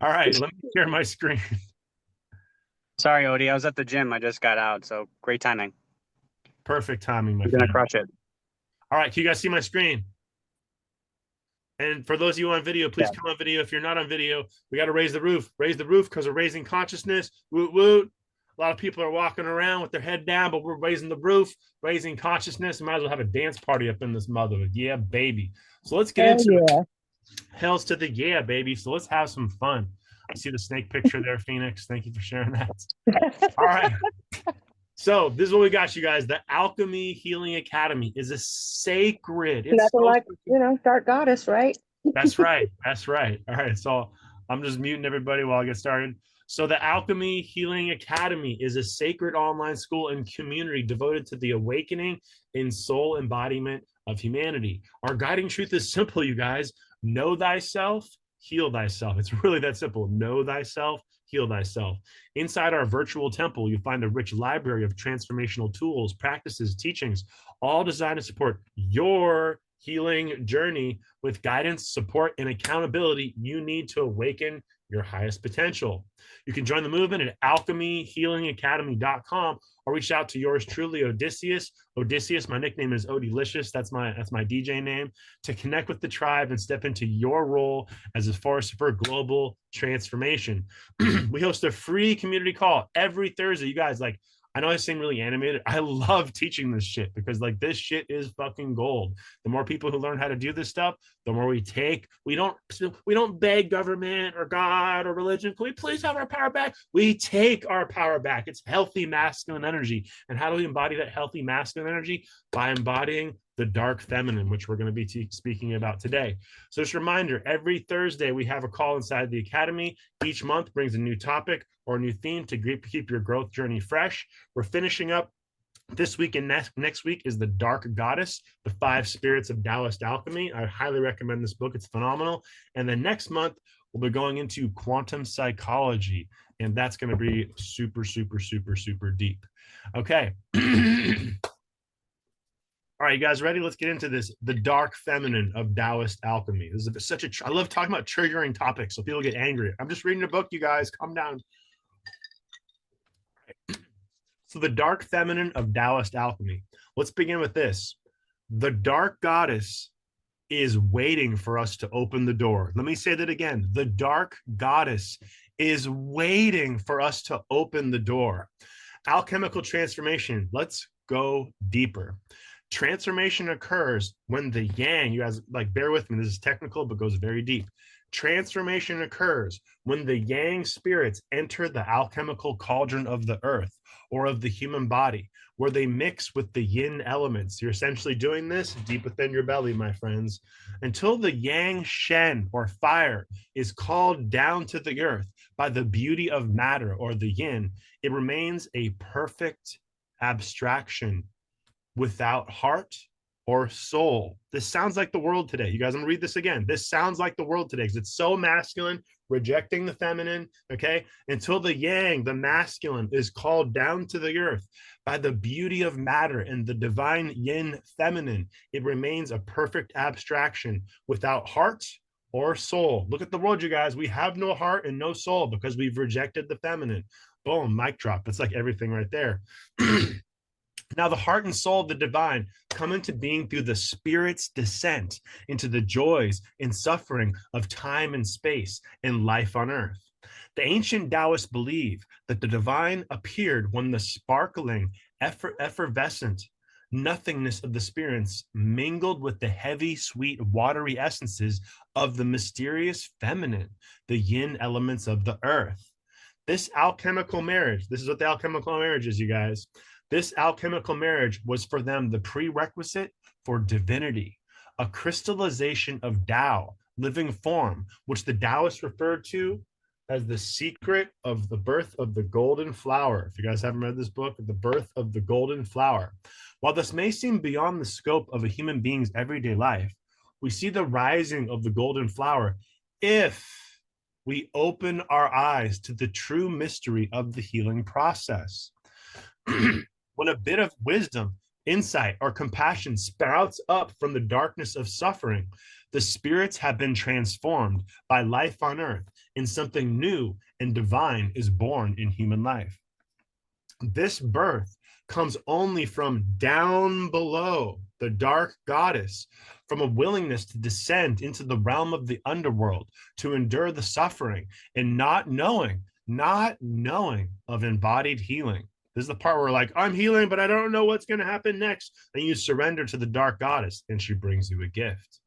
All right, let me share my screen. Sorry, Ody. I was at the gym. I just got out, so great timing. Perfect timing, my You're gonna friend. crush it. All right, can you guys see my screen? And for those of you on video, please Yeah. come on video. If you're not on video, we got to raise the roof. Raise the roof because we're raising consciousness. Woot woot. A lot of people are walking around with their head down, but we're raising the roof, raising consciousness. We might as well have a dance party up in this mother. Yeah, baby. So let's get Hell into it. yeah. Hells to the yeah, baby. So let's have some fun. I see the snake picture there, Phoenix. Thank you for sharing that. All right. So this is what we got, you guys. The Alchemy Healing Academy is a sacred. It's Nothing so like, dark goddess, right? That's right. That's right. All right. So I'm just muting everybody while I get started. So the Alchemy Healing Academy is a sacred online school and community devoted to the awakening in soul embodiment of humanity. Our guiding truth is simple, you guys. Know thyself, heal thyself. It's really that simple. Know thyself, heal thyself. Inside our virtual temple, you find a rich library of transformational tools, practices, teachings, all designed to support your healing journey with guidance, support, and accountability you need to awaken your highest potential. You can join the movement at alchemyhealingacademy.com or reach out to yours truly, Odysseus. Odysseus, my nickname is Odylicious. That's my DJ name. To connect with the tribe and step into your role as a force for global transformation. We host a free community call every Thursday. You guys, like, I know I seem really animated. I love teaching this shit because like this shit is fucking gold. The more people who learn how to do this stuff, the more we take. We don't beg government or God or religion. Can we please have our power back? We take our power back. It's healthy masculine energy. And how do we embody that healthy masculine energy? By embodying the dark feminine, which we're going to be speaking about today. So just a reminder, every Thursday we have a call inside the academy. Each month brings a new topic or a new theme to keep your growth journey fresh. We're finishing up this week and next week is the Dark Goddess, the 5 Spirits of Taoist Alchemy. I highly recommend this book. It's phenomenal. And then next month, we'll be going into quantum psychology. And that's going to be super, super, super, super deep. Okay. All right, you guys ready? Let's get into this. The dark feminine of Taoist alchemy. This is such a, I love talking about triggering topics so people get angry. I'm just reading a book, you guys. Calm down. So the dark feminine of Taoist alchemy. Let's begin with this. The dark goddess is waiting for us to open the door. Let me say that again. The dark goddess is waiting for us to open the door. Alchemical transformation. Let's go deeper. Transformation occurs when the yang, you guys like bear with me, this is technical but goes very deep. Transformation occurs when the yang spirits enter the alchemical cauldron of the earth or of the human body, where they mix with the yin elements. You're essentially doing this deep within your belly, my friends, until the yang shen or fire is called down to the earth by the beauty of matter or the yin. It remains a perfect abstraction without heart or soul. This sounds like the world today. You guys, I'm gonna read this again. This sounds like the world today because it's so masculine, rejecting the feminine, okay? Until the yang, the masculine, is called down to the earth by the beauty of matter and the divine yin feminine, it remains a perfect abstraction without heart or soul. Look at the world, you guys. We have no heart and no soul because we've rejected the feminine. Boom, mic drop. It's like everything right there. Now, the heart and soul of the divine come into being through the spirit's descent into the joys and suffering of time and space and life on earth. The ancient Taoists believe that the divine appeared when the sparkling, effervescent nothingness of the spirits mingled with the heavy, sweet, watery essences of the mysterious feminine, the yin elements of the earth. This alchemical marriage, this is what the alchemical marriage is, you guys. This alchemical marriage was for them the prerequisite for divinity, a crystallization of Tao, living form, which the Taoists referred to as the secret of the birth of the golden flower. If you guys haven't read this book, The Birth of the Golden Flower. While this may seem beyond the scope of a human being's everyday life, we see the rising of the golden flower if we open our eyes to the true mystery of the healing process. When a bit of wisdom, insight, or compassion sprouts up from the darkness of suffering, the spirits have been transformed by life on earth and something new and divine is born in human life. This birth comes only from down below, the dark goddess, from a willingness to descend into the realm of the underworld, to endure the suffering and not knowing of embodied healing. This is the part where like, I'm healing, but I don't know what's going to happen next. Then you surrender to the dark goddess and she brings you a gift.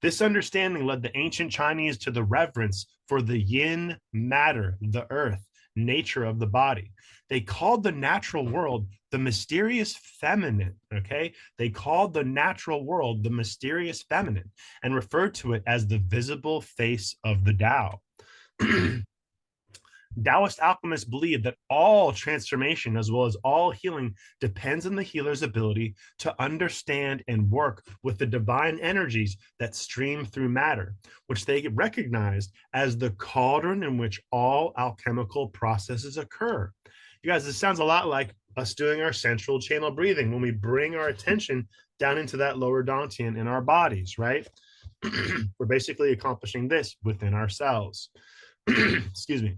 This understanding led the ancient Chinese to the reverence for the yin matter, the earth, nature of the body. They called the natural world the mysterious feminine, okay? They called the natural world the mysterious feminine and referred to it as the visible face of the Tao. Taoist alchemists believe that all transformation, as well as all healing, depends on the healer's ability to understand and work with the divine energies that stream through matter, which they recognized as the cauldron in which all alchemical processes occur. You guys, this sounds a lot like us doing our central channel breathing when we bring our attention down into that lower dantian in our bodies, right? We're basically accomplishing this within ourselves. Excuse me.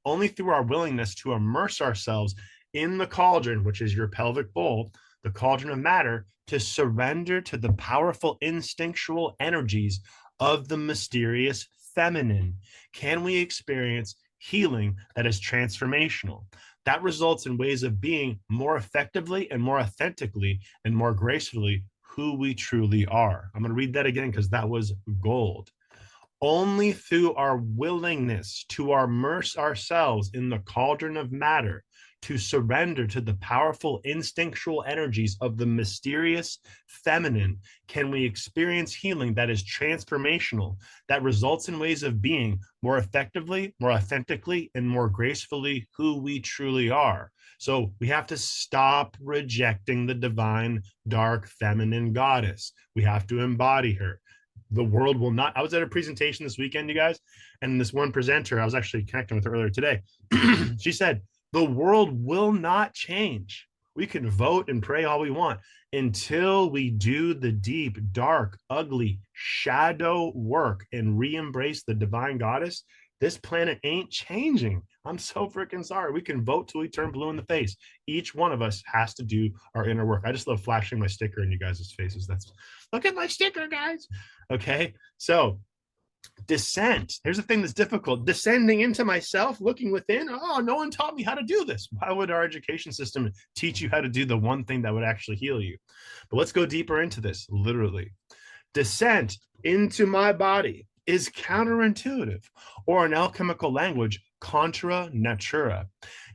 Only through our willingness to immerse ourselves in the cauldron, which is your pelvic bowl, the cauldron of matter, to surrender to the powerful instinctual energies of the mysterious feminine, can we experience healing that is transformational. That results in ways of being more effectively and more authentically and more gracefully who we truly are. I'm going to read that again because that was gold. Only through our willingness to immerse ourselves in the cauldron of matter, to surrender to the powerful instinctual energies of the mysterious feminine, can we experience healing that is transformational, that results in ways of being more effectively, more authentically, and more gracefully who we truly are. So we have to stop rejecting the divine, dark, feminine goddess. We have to embody her. The world will not. I was at a presentation this weekend, you guys, and this one presenter, I was actually connecting with her earlier today. She said, the world will not change. We can vote and pray all we want until we do the deep, dark, ugly shadow work and re-embrace the divine goddess. This planet ain't changing. I'm so freaking sorry. We can vote till we turn blue in the face. Each one of us has to do our inner work. I just love flashing my sticker in you guys' faces. That's, look at my sticker, guys. Okay, so descent. Here's the thing that's difficult. Descending into myself, looking within. Oh, no one taught me how to do this. Why would our education system teach you how to do the one thing that would actually heal you? But let's go deeper into this, literally. Descent into my body is counterintuitive, or in alchemical language, contra natura.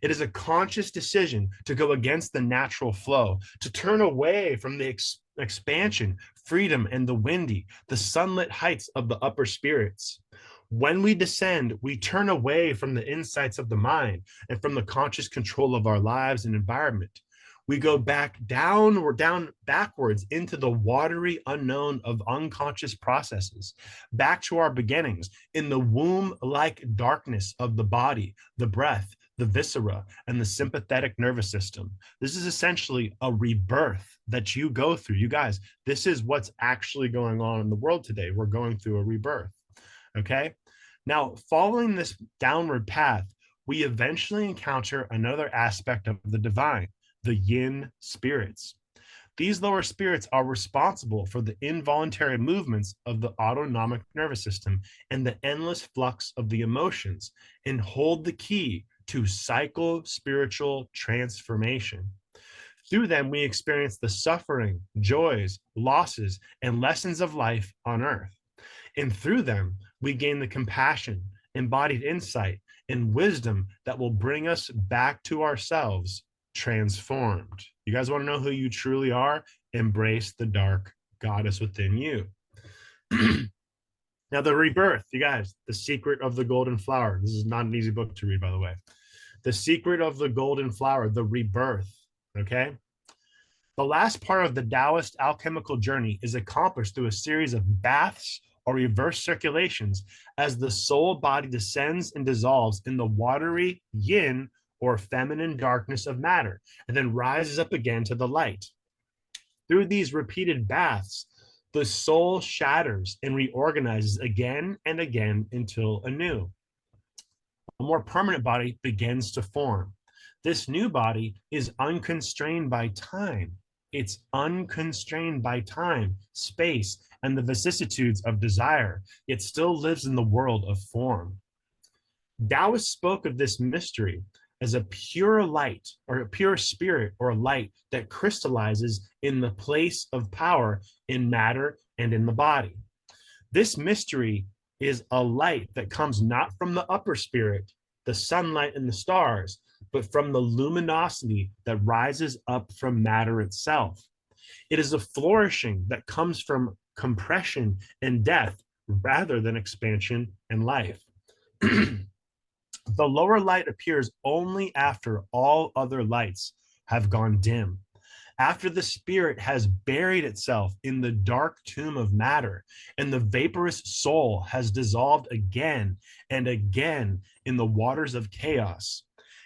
It is a conscious decision to go against the natural flow, to turn away from the expansion, freedom, and the windy, the sunlit heights of the upper spirits. When we descend, we turn away from the insights of the mind and from the conscious control of our lives and environment. We go back down or down backwards into the watery unknown of unconscious processes, back to our beginnings in the womb-like darkness of the body, the breath, the viscera, and the sympathetic nervous system. This is essentially a rebirth that you go through. You guys, this is what's actually going on in the world today. We're going through a rebirth, okay? Now, following this downward path, we eventually encounter another aspect of the divine, the yin spirits. These lower spirits are responsible for the involuntary movements of the autonomic nervous system and the endless flux of the emotions, and hold the key to psycho-spiritual transformation. Through them, we experience the suffering, joys, losses, and lessons of life on earth. And through them, we gain the compassion, embodied insight, and wisdom that will bring us back to ourselves transformed. You guys want to know who you truly are? Embrace the dark goddess within you. Now, the rebirth, you guys, the secret of the golden flower. This is not an easy book to read, by the way. The secret of the golden flower, the rebirth, okay? The last part of the Taoist alchemical journey is accomplished through a series of baths or reverse circulations as the soul body descends and dissolves in the watery yin or feminine darkness of matter, and then rises up again to the light. Through these repeated baths, the soul shatters and reorganizes again and again until anew. a more permanent body begins to form. This new body is unconstrained by time. It's unconstrained by time, space, and the vicissitudes of desire. It still lives in the world of form. Taoists spoke of this mystery as a pure light or a pure spirit or light that crystallizes in the place of power in matter and in the body. This mystery is a light that comes not from the upper spirit, the sunlight and the stars, but from the luminosity that rises up from matter itself. It is a flourishing that comes from compression and death rather than expansion and life. The lower light appears only after all other lights have gone dim, after the spirit has buried itself in the dark tomb of matter, and the vaporous soul has dissolved again and again in the waters of chaos.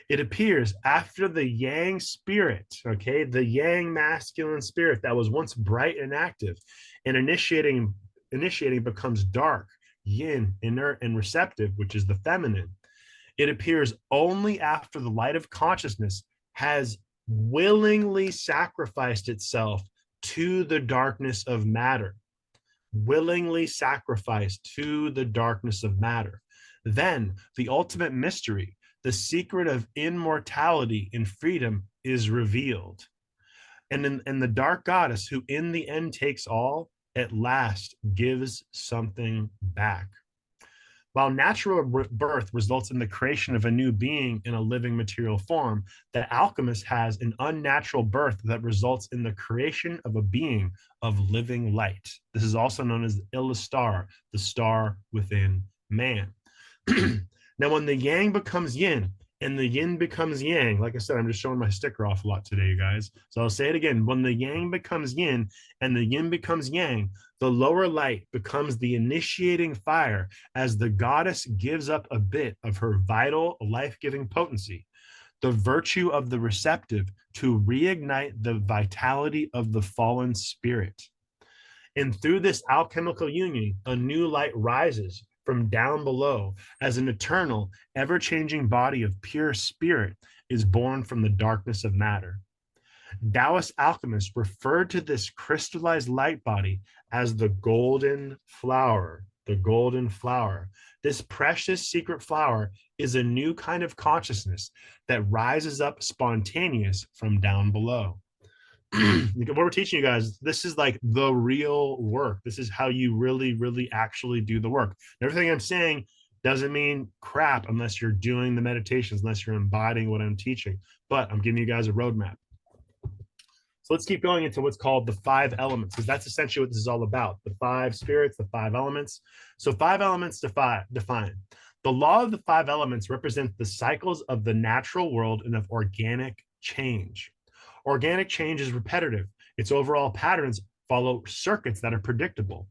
It appears after the yang spirit, okay, the yang masculine spirit that was once bright and active, and initiating becomes dark, yin, inert, and receptive, which is the feminine. It appears only after the light of consciousness has willingly sacrificed itself to the darkness of matter. Willingly sacrificed to the darkness of matter. Then the ultimate mystery, the secret of immortality and freedom, is revealed. And the dark goddess, who in the end takes all, at last gives something back. While natural birth results in the creation of a new being in a living material form, the alchemist has an unnatural birth that results in the creation of a being of living light. This is also known as the Illustar, the star within man. Now, when the yang becomes yin and the yin becomes yang, like I said, I'm just showing my sticker off a lot today, you guys. So I'll say it again. When the yang becomes yin and the yin becomes yang, the lower light becomes the initiating fire as the goddess gives up a bit of her vital, life-giving potency, the virtue of the receptive, to reignite the vitality of the fallen spirit. And through this alchemical union, a new light rises from down below as an eternal, ever-changing body of pure spirit is born from the darkness of matter. Taoist alchemists referred to this crystallized light body as the golden flower. The golden flower. This precious secret flower is a new kind of consciousness that rises up spontaneous from down below. What we're teaching you guys, this is like the real work. This is how you really, really actually do the work. Everything I'm saying doesn't mean crap unless you're doing the meditations, unless you're embodying what I'm teaching. But I'm giving you guys a roadmap. So let's keep going into what's called the 5 elements, because that's essentially what this is all about. The 5 spirits, the 5 elements. So 5 elements define. The law of the 5 elements represents the cycles of the natural world and of organic change. Organic change is repetitive. Its overall patterns follow circuits that are predictable.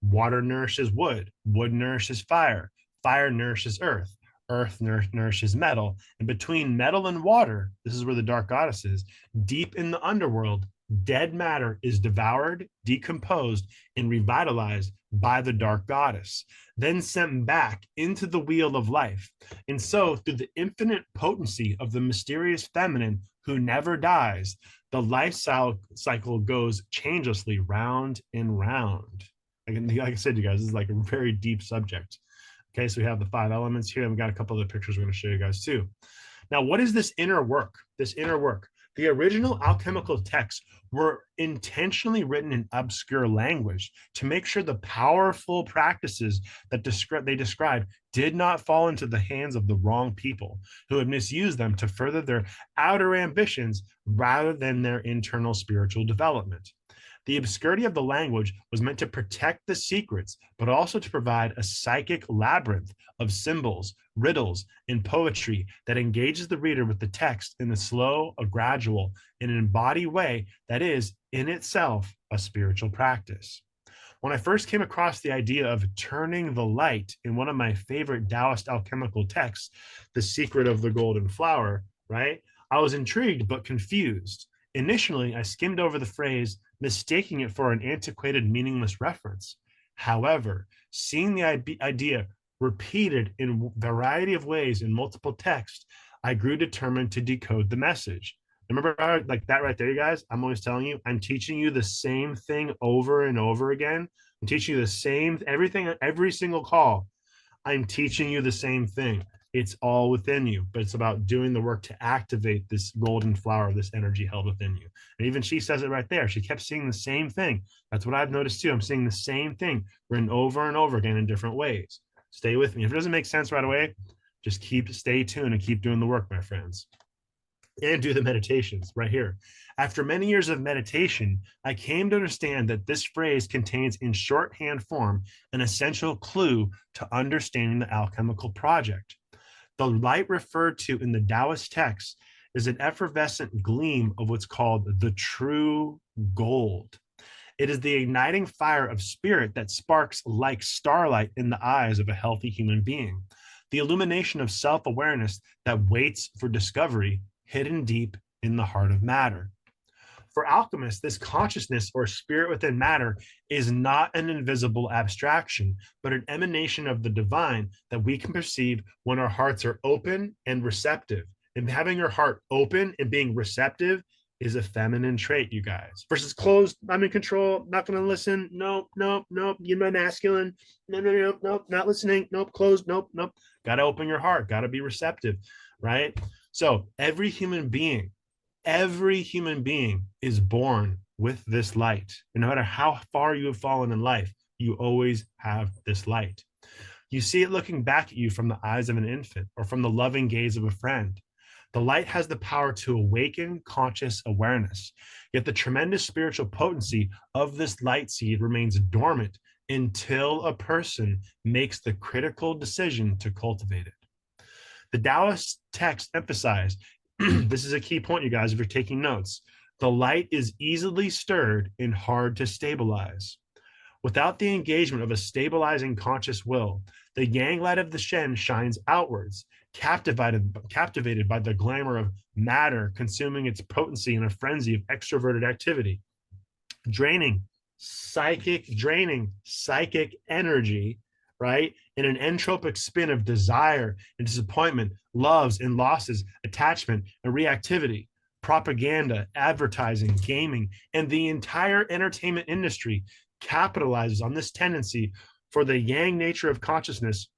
Water nourishes wood. Wood nourishes fire. Fire nourishes earth. Earth nourishes metal. And between metal and water, this is where the dark goddess is, deep in the underworld, dead matter is devoured, decomposed, and revitalized by the dark goddess, then sent back into the wheel of life. And so, through the infinite potency of the mysterious feminine who never dies, the life cycle goes changelessly round and round. Like I said, you guys, this is like a very deep subject. Okay, so we have the 5 elements here, and we got a couple of the pictures we're going to show you guys too. Now, what is this inner work? This inner work. The original alchemical texts were intentionally written in obscure language to make sure the powerful practices that they described did not fall into the hands of the wrong people who had misused them to further their outer ambitions rather than their internal spiritual development. The obscurity of the language was meant to protect the secrets, but also to provide a psychic labyrinth of symbols, riddles, and poetry that engages the reader with the text in a slow, a gradual, and an embodied way that is, in itself, a spiritual practice. When I first came across the idea of turning the light in one of my favorite Taoist alchemical texts, The Secret of the Golden Flower, right? I was intrigued but confused. Initially, I skimmed over the phrase, mistaking it for an antiquated, meaningless reference. However, seeing the idea repeated in a variety of ways in multiple texts, I grew determined to decode the message. Remember, like that right there, you guys? I'm always telling you, I'm teaching you the same thing over and over again. I'm teaching you the same everything, every single call. I'm teaching you the same thing. It's all within you, but it's about doing the work to activate this golden flower, this energy held within you. And even she says it right there. She kept seeing the same thing. That's what I've noticed too. I'm seeing the same thing written over and over again in different ways. Stay with me. If it doesn't make sense right away, just stay tuned and keep doing the work, my friends. And do the meditations right here. After many years of meditation, I came to understand that this phrase contains in shorthand form an essential clue to understanding the alchemical project. The light referred to in the Taoist text is an effervescent gleam of what's called the true gold. It is the igniting fire of spirit that sparks like starlight in the eyes of a healthy human being, the illumination of self-awareness that waits for discovery hidden deep in the heart of matter. For alchemists, this consciousness or spirit within matter is not an invisible abstraction, but an emanation of the divine that we can perceive when our hearts are open and receptive. And having your heart open and being receptive is a feminine trait, you guys. Versus closed, I'm in control, not going to listen. Nope, nope, nope. You're my masculine. No, no, no, nope, not listening. Nope, closed. Nope, nope. Got to open your heart. Got to be receptive, right? So every human being is born with this light. And no matter how far you have fallen in life, you always have this light. You see it looking back at you from the eyes of an infant or from the loving gaze of a friend. The light has the power to awaken conscious awareness, yet the tremendous spiritual potency of this light seed remains dormant until a person makes the critical decision to cultivate it. The Taoist text emphasized, this is a key point, you guys, if you're taking notes, the light is easily stirred and hard to stabilize. Without the engagement of a stabilizing conscious will, the yang light of the Shen shines outwards, captivated by the glamour of matter consuming its potency in a frenzy of extroverted activity, draining psychic energy, right? In an entropic spin of desire and disappointment, loves and losses, attachment and reactivity, propaganda, advertising, gaming, and the entire entertainment industry capitalizes on this tendency for the yang nature of consciousness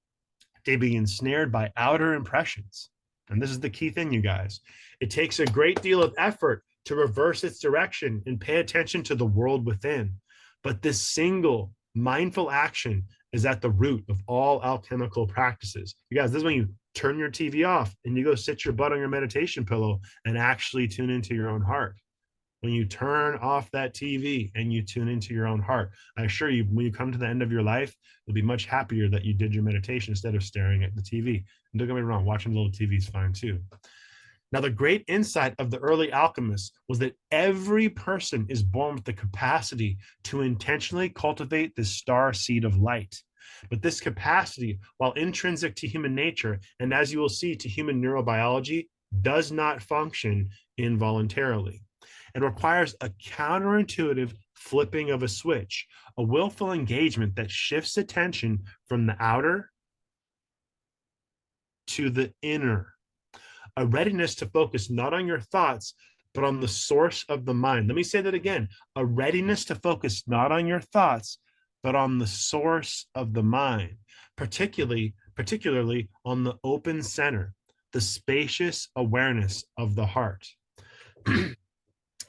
to be ensnared by outer impressions. And this is the key thing, you guys. It takes a great deal of effort to reverse its direction and pay attention to the world within. But this single mindful action is at the root of all alchemical practices. You guys, this is when you turn your TV off and you go sit your butt on your meditation pillow and actually tune into your own heart. When you turn off that TV and you tune into your own heart, I assure you, when you come to the end of your life, you'll be much happier that you did your meditation instead of staring at the TV. And don't get me wrong, watching a little TV is fine too. Now, the great insight of the early alchemists was that every person is born with the capacity to intentionally cultivate this star seed of light. But this capacity, while intrinsic to human nature, and as you will see to human neurobiology, does not function involuntarily. It requires a counterintuitive flipping of a switch, a willful engagement that shifts attention from the outer to the inner, a readiness to focus not on your thoughts, but on the source of the mind. Let me say that again, a readiness to focus not on your thoughts, but on the source of the mind, particularly on the open center, the spacious awareness of the heart.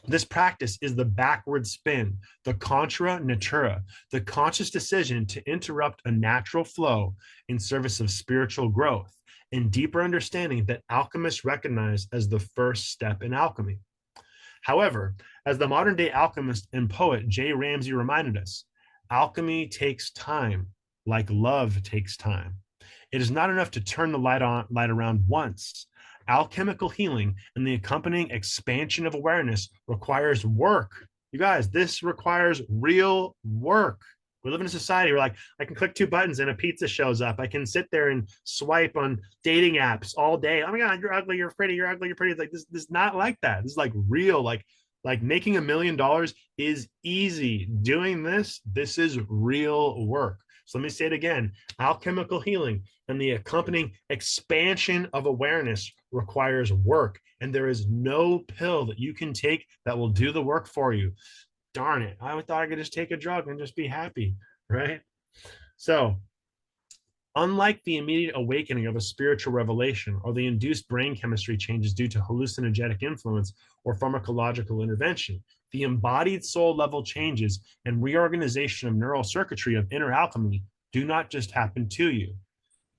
This practice is the backward spin, the contra natura, the conscious decision to interrupt a natural flow in service of spiritual growth and deeper understanding that alchemists recognize as the first step in alchemy. However, as the modern day alchemist and poet J. Ramsey reminded us, alchemy takes time, like love takes time. It is not enough to turn the light around once. Alchemical healing and the accompanying expansion of awareness requires work. You guys, this requires real work. We live in a society where, like, I can click 2 buttons and a pizza shows up. I can sit there and swipe on dating apps all day. Oh my God, you're ugly, you're pretty, you're ugly, you're pretty. It's like this is not like that. This is like real, like making $1 million is easy. Doing this is real work. So let me say it again. Alchemical healing and the accompanying expansion of awareness requires work, and there is no pill that you can take that will do the work for you. Darn it. I thought I could just take a drug and just be happy, right? So unlike the immediate awakening of a spiritual revelation or the induced brain chemistry changes due to hallucinogenic influence or pharmacological intervention, the embodied soul level changes and reorganization of neural circuitry of inner alchemy do not just happen to you.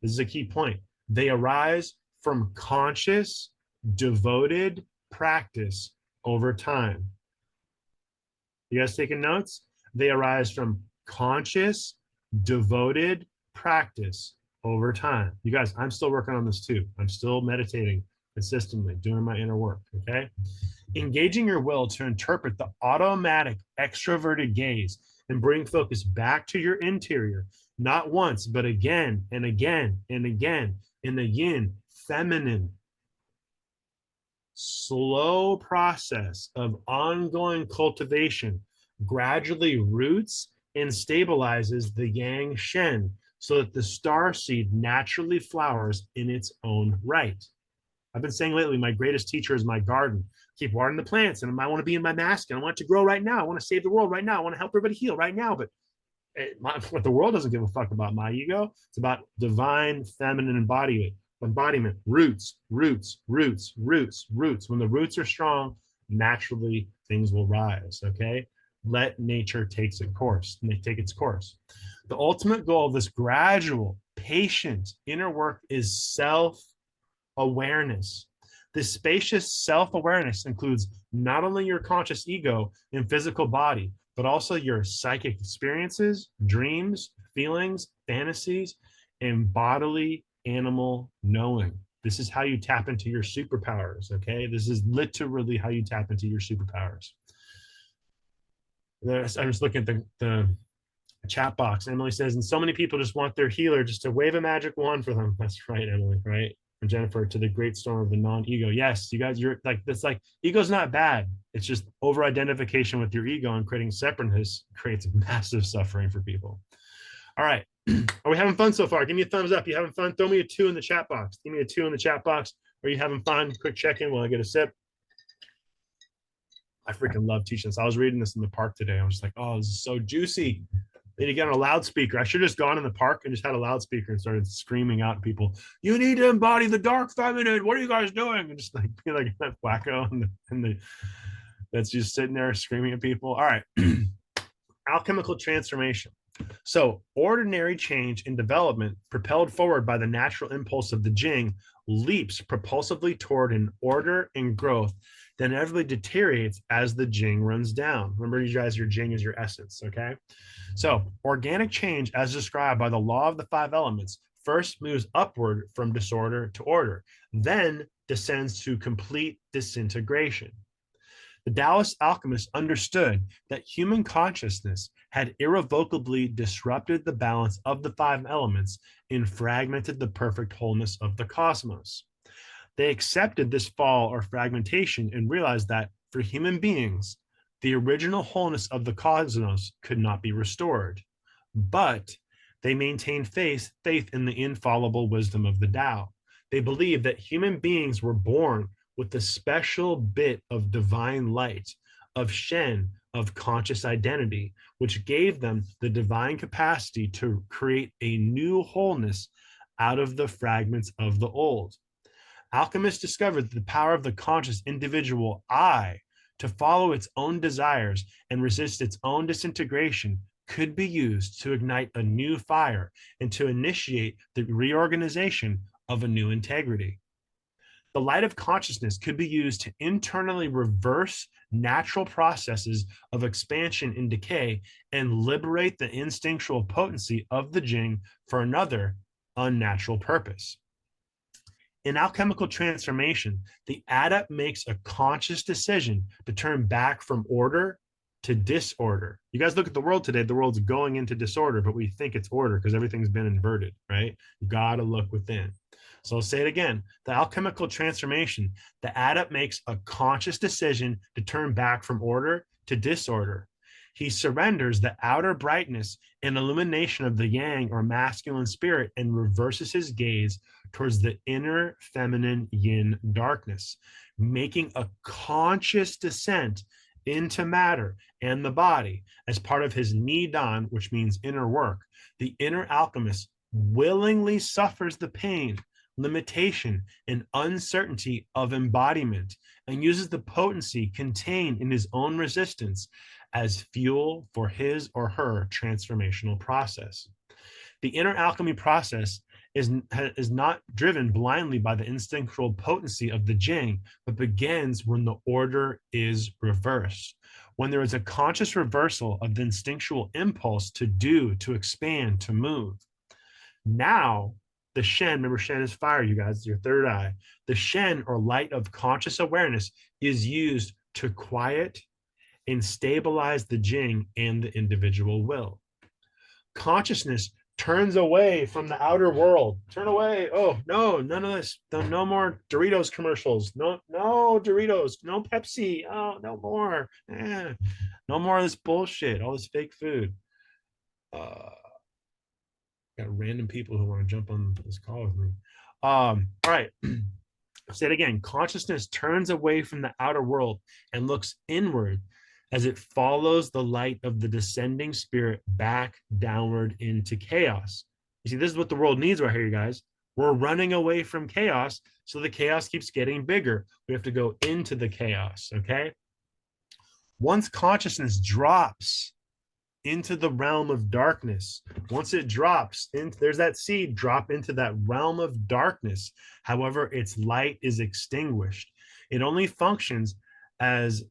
This is a key point. They arise from conscious, devoted practice over time. You guys taking notes? They arise from conscious, devoted practice over time. You guys, I'm still working on this too. I'm still meditating consistently, doing my inner work, okay? Engaging your will to interpret the automatic extroverted gaze and bring focus back to your interior, not once, but again and again and again in the yin, feminine, slow process of ongoing cultivation gradually roots and stabilizes the yang shen so that the star seed naturally flowers in its own right. I've been saying lately, my greatest teacher is my garden. Keep watering the plants, and I want to be in my mask, and I want it to grow right now. I want to save the world right now. I want to help everybody heal right now. But what the world doesn't give a fuck about my ego. It's about divine feminine embodiment, roots, roots, roots, roots, roots. When the roots are strong, naturally things will rise, okay? Let nature take its course. The ultimate goal of this gradual, patient inner work is self-awareness. This spacious self-awareness includes not only your conscious ego and physical body, but also your psychic experiences, dreams, feelings, fantasies, and bodily animal knowing. This is how you tap into your superpowers, okay? This is literally how you tap into your superpowers. I'm just looking at the chat box. Emily says, and so many people just want their healer just to wave a magic wand for them. That's right, Emily, right? And Jennifer, to the great storm of the non-ego. Yes, you guys, you're like, it's like, ego's not bad. It's just over-identification with your ego and creating separateness creates massive suffering for people. All right. Are we having fun so far? Give me a thumbs up. You having fun? Throw me a 2 in the chat box. Give me a 2 in the chat box. Are you having fun? Quick check-in while I get a sip. I freaking love teaching this. I was reading this in the park today. I was just like, oh, this is so juicy. Need to get on a loudspeaker. I should have just gone in the park and just had a loudspeaker and started screaming out at people, you need to embody the dark feminine. What are you guys doing? And just like be like that wacko and that's just sitting there screaming at people. All right. Alchemical transformation. So ordinary change in development propelled forward by the natural impulse of the Jing leaps propulsively toward an order and growth, then inevitably deteriorates as the Jing runs down. Remember, you guys, your Jing is your essence, okay? So organic change, as described by the law of the 5 elements, first moves upward from disorder to order, then descends to complete disintegration. The Taoist alchemists understood that human consciousness had irrevocably disrupted the balance of the 5 elements and fragmented the perfect wholeness of the cosmos. They accepted this fall or fragmentation and realized that for human beings, the original wholeness of the cosmos could not be restored, but they maintained faith in the infallible wisdom of the Tao. They believed that human beings were born with a special bit of divine light, of Shen, of conscious identity, which gave them the divine capacity to create a new wholeness out of the fragments of the old. Alchemists discovered that the power of the conscious individual I to follow its own desires and resist its own disintegration could be used to ignite a new fire and to initiate the reorganization of a new integrity. The light of consciousness could be used to internally reverse natural processes of expansion and decay and liberate the instinctual potency of the Jing for another unnatural purpose. In alchemical transformation, the adept makes a conscious decision to turn back from order to disorder. You guys look at the world today, the world's going into disorder, but we think it's order because everything's been inverted, right? You got to look within. So I'll say it again. The alchemical transformation, the adept makes a conscious decision to turn back from order to disorder. He surrenders the outer brightness and illumination of the yang or masculine spirit and reverses his gaze towards the inner feminine yin darkness, making a conscious descent into matter and the body as part of his nidan, which means inner work. The inner alchemist willingly suffers the pain, limitation, and uncertainty of embodiment and uses the potency contained in his own resistance as fuel for his or her transformational process. The inner alchemy process is not driven blindly by the instinctual potency of the Jing, but begins when the order is reversed. When there is a conscious reversal of the instinctual impulse to do, to expand, to move. Now, the Shen, remember Shen is fire, you guys, it's your third eye. The Shen, or light of conscious awareness, is used to quiet and stabilize the Jing and the individual will. Consciousness turns away from the outer world. Turn away. Oh, no, none of this. No more Doritos commercials. No Doritos. No Pepsi. Oh, no more. No more of this bullshit. All this fake food. Got random people who want to jump on this call with me. All right. Say it again. Consciousness turns away from the outer world and looks inward as it follows the light of the descending spirit back downward into chaos. You see, this is what the world needs right here, you guys. We're running away from chaos, so the chaos keeps getting bigger. We have to go into the chaos, okay? Once consciousness drops into the realm of darkness, once it drops into, there's that seed, drop into that realm of darkness. However, its light is extinguished. It only functions as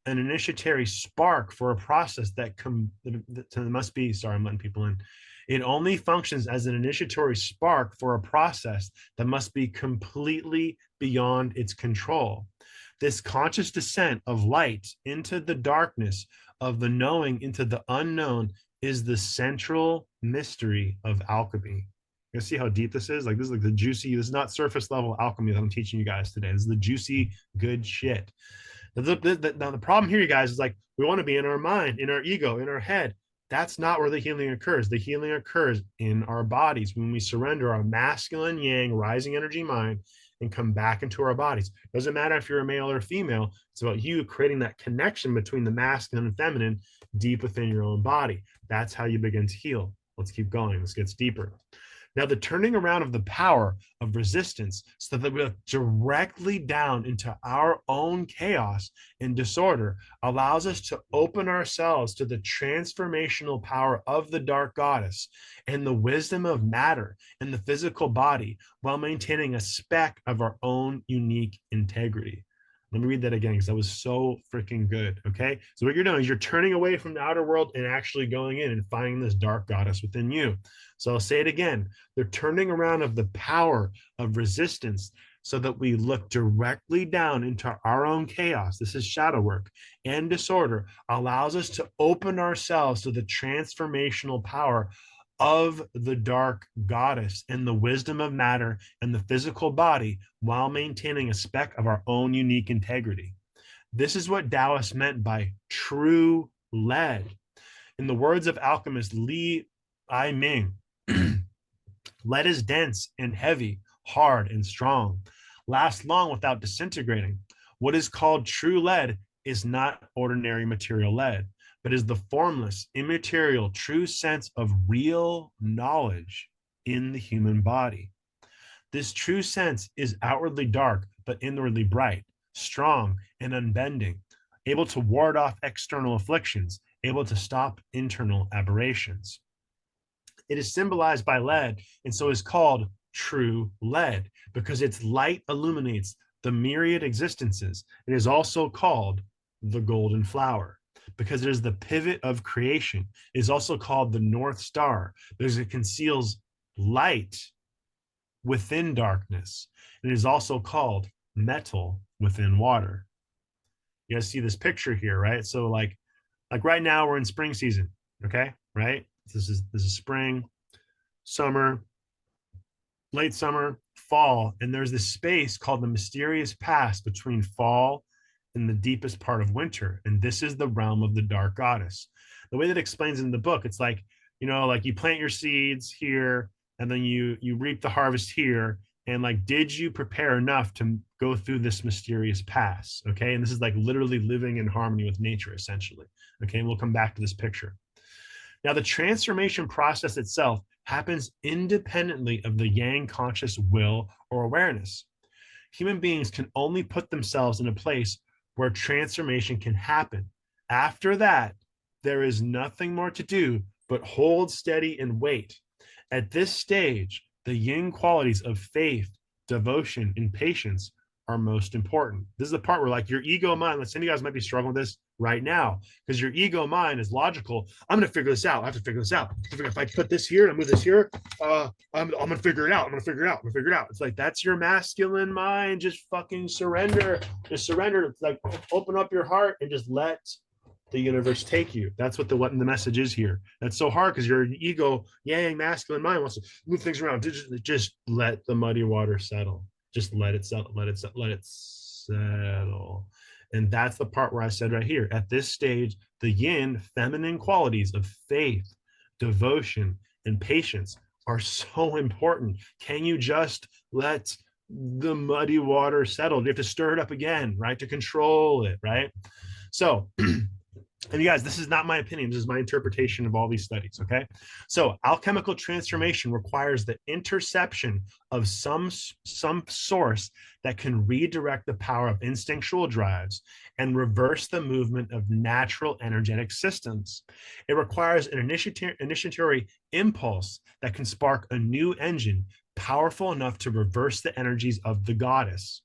an initiatory spark for a process that must be, sorry, I'm letting people in. It only functions as an initiatory spark for a process that must be completely beyond its control. This conscious descent of light into the darkness of the knowing into the unknown is the central mystery of alchemy. You see how deep this is? Like, this is like the juicy, this is not surface level alchemy that I'm teaching you guys today. This is the juicy, good shit. Now, the problem here, you guys, is like, we want to be in our mind, in our ego, in our head. That's not where the healing occurs. The healing occurs in our bodies when we surrender our masculine yang, rising energy mind, and come back into our bodies. Doesn't matter if you're a male or female. It's about you creating that connection between the masculine and feminine deep within your own body. That's how you begin to heal. Let's keep going. This gets deeper. Now, the turning around of the power of resistance so that we look directly down into our own chaos and disorder allows us to open ourselves to the transformational power of the dark goddess and the wisdom of matter in the physical body while maintaining a speck of our own unique integrity. Let me read that again because that was so freaking good, okay? So what you're doing is you're turning away from the outer world and actually going in and finding this dark goddess within you. So I'll say it again. They're turning around of the power of resistance so that we look directly down into our own chaos. This is shadow work. And disorder allows us to open ourselves to the transformational power of the dark goddess and the wisdom of matter and the physical body while maintaining a speck of our own unique integrity. This is what Taoists meant by true lead. In the words of alchemist Li I Ming, lead is dense and heavy, hard and strong, lasts long without disintegrating. What is called true lead is not ordinary material lead, but is the formless, immaterial, true sense of real knowledge in the human body. This true sense is outwardly dark, but inwardly bright, strong and unbending, able to ward off external afflictions, able to stop internal aberrations. It is symbolized by lead, and so is called true lead, because its light illuminates the myriad existences. It is also called the golden flower, because it is the pivot of creation. It is also called the North Star, because it conceals light within darkness. It is also called metal within water. You guys see this picture here, right? So like right now we're in spring season, okay? Right? This is spring, summer, late summer, fall, and there's this space called the mysterious past between fall and the deepest part of winter, and this is the realm of the dark goddess. the way that it explains in the book, it's like, you know, like you plant your seeds here and then you reap the harvest here. And like, did you prepare enough to go through this mysterious pass? Okay. And this is like literally living in harmony with nature, essentially. Okay. And we'll come back to this picture. Now, the transformation process itself happens independently of the yang conscious will or awareness. Human beings can only put themselves in a place where transformation can happen. After that, there is nothing more to do but hold steady and wait. At this stage, the yin qualities of faith, devotion, and patience are most important. This is the part where like your ego mind, let's say you guys might be struggling with this right now, because your ego mind is logical. I'm going to figure this out. I have to figure this out. If I put this here and I move this here, I'm going to figure it out. I'm going to figure it out. I'm going to figure it out. It's like, that's your masculine mind. Just fucking surrender. Just surrender. It's like, open up your heart and just let the universe take you. That's what the message is here. That's so hard because your ego, yang, masculine mind wants to move things around. Just let the muddy water settle. Just let it settle. Let it settle. And that's the part where I said right here, at this stage, the yin, feminine qualities of faith, devotion, and patience are so important. Can you just let the muddy water settle? You have to stir it up again, right? To control it, right? So, and you guys, this is not my opinion. This is my interpretation of all these studies, okay? So alchemical transformation requires the interception of some source that can redirect the power of instinctual drives and reverse the movement of natural energetic systems. It requires an initiatory impulse that can spark a new engine powerful enough to reverse the energies of the goddess.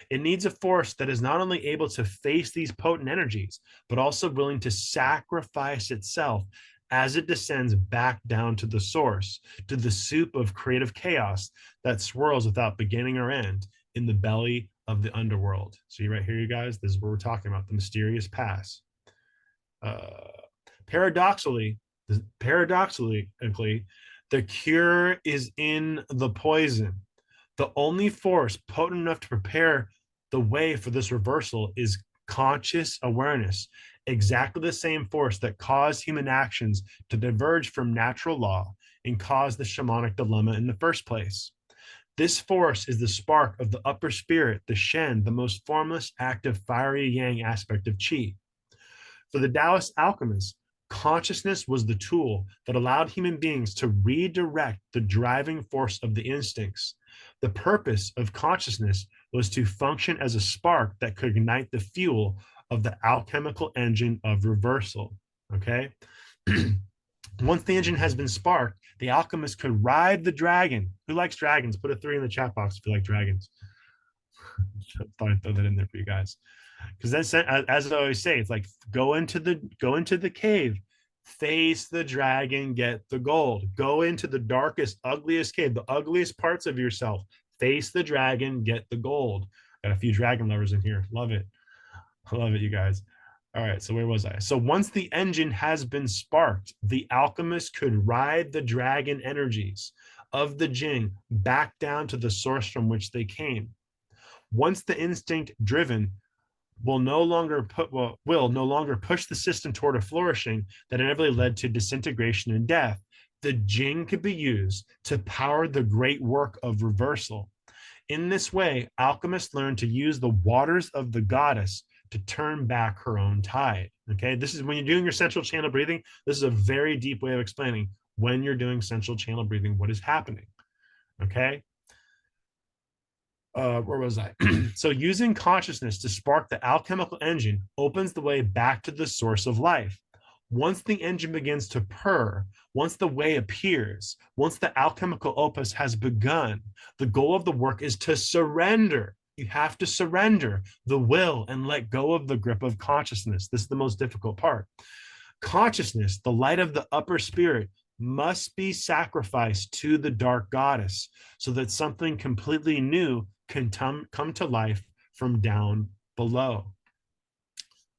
It needs a force that is not only able to face these potent energies, but also willing to sacrifice itself as it descends back down to the source, to the soup of creative chaos that swirls without beginning or end in the belly of the underworld. So you right here, you guys, this is what we're talking about, the mysterious pass. Paradoxically, the cure is in the poison. The only force potent enough to prepare the way for this reversal is conscious awareness, exactly the same force that caused human actions to diverge from natural law and caused the shamanic dilemma in the first place. This force is the spark of the upper spirit, the Shen, the most formless, active, fiery yang aspect of qi. For the Taoist alchemists, consciousness was the tool that allowed human beings to redirect the driving force of the instincts. The purpose of consciousness was to function as a spark that could ignite the fuel of the alchemical engine of reversal. Okay. Once the engine has been sparked, the alchemist could ride the dragon. Who likes dragons? Put a 3 in the chat box if you like dragons. I thought I'd throw that in there for you guys. Because then, as I always say, it's like go into the cave, face the dragon, get the gold. Go into the darkest, ugliest cave, the ugliest parts of yourself. Face the dragon, get the gold. Got a few dragon lovers in here. Love it. I love it, you guys. All right, so where was I? So once the engine has been sparked, the alchemist could ride the dragon energies of the Jing back down to the source from which they came. Once the instinct driven will no longer push the system toward a flourishing that inevitably led to disintegration and death, the Jing could be used to power the great work of reversal. In this way, alchemists learn to use the waters of the goddess to turn back her own tide. Okay, this is when you're doing your central channel breathing. This is a very deep way of explaining when you're doing central channel breathing, what is happening. Okay. Where was I? So using consciousness to spark the alchemical engine opens the way back to the source of life. Once the engine begins to purr, once the way appears, once the alchemical opus has begun, the goal of the work is to surrender. You have to surrender the will and let go of the grip of consciousness. This is the most difficult part. Consciousness, the light of the upper spirit, must be sacrificed to the dark goddess so that something completely new can come to life from down below.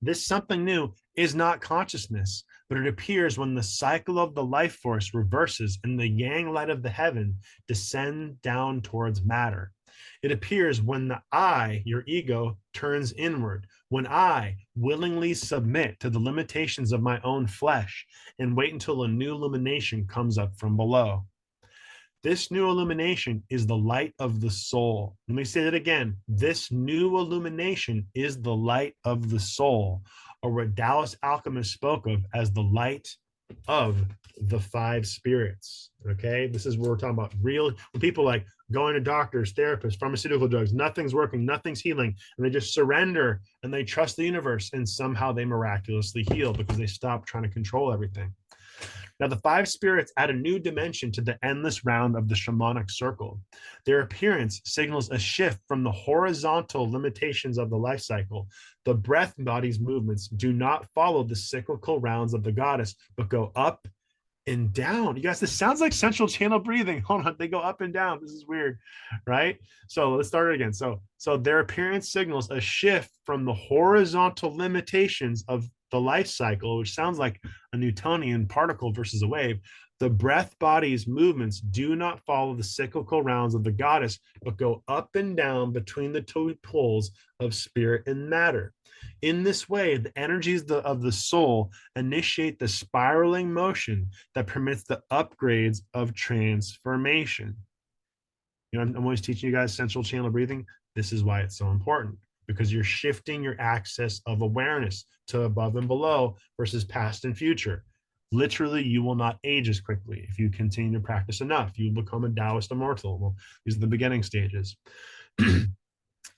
This something new is not consciousness, but it appears when the cycle of the life force reverses and the yang light of the heaven descend down towards matter. It appears when the I, your ego, turns inward, when I willingly submit to the limitations of my own flesh and wait until a new illumination comes up from below. This new illumination is the light of the soul. Let me say that again. This new illumination is the light of the soul, or what Taoist alchemists spoke of as the light of the five spirits. Okay, this is what we're talking about. Real when people like going to doctors, therapists, pharmaceutical drugs, nothing's working, nothing's healing, and they just surrender and they trust the universe, and somehow they miraculously heal because they stop trying to control everything. Now, the five spirits add a new dimension to the endless round of the shamanic circle. Their appearance signals a shift from the horizontal limitations of the life cycle. The breath body's movements do not follow the cyclical rounds of the goddess, but go up and down. You guys, this sounds like central channel breathing. Hold on, they go up and down. This is weird, right? So let's start it again. So their appearance signals a shift from the horizontal limitations of the life cycle, which sounds like a Newtonian particle versus a wave. The breath body's movements do not follow the cyclical rounds of the goddess, but go up and down between the two poles of spirit and matter. In this way, the energies of the soul initiate the spiraling motion that permits the upgrades of transformation. You know, I'm always teaching you guys central channel breathing. This is why it's so important, because you're shifting your access of awareness to above and below versus past and future. Literally, you will not age as quickly if you continue to practice enough. You will become a Taoist immortal. Well, these are the beginning stages.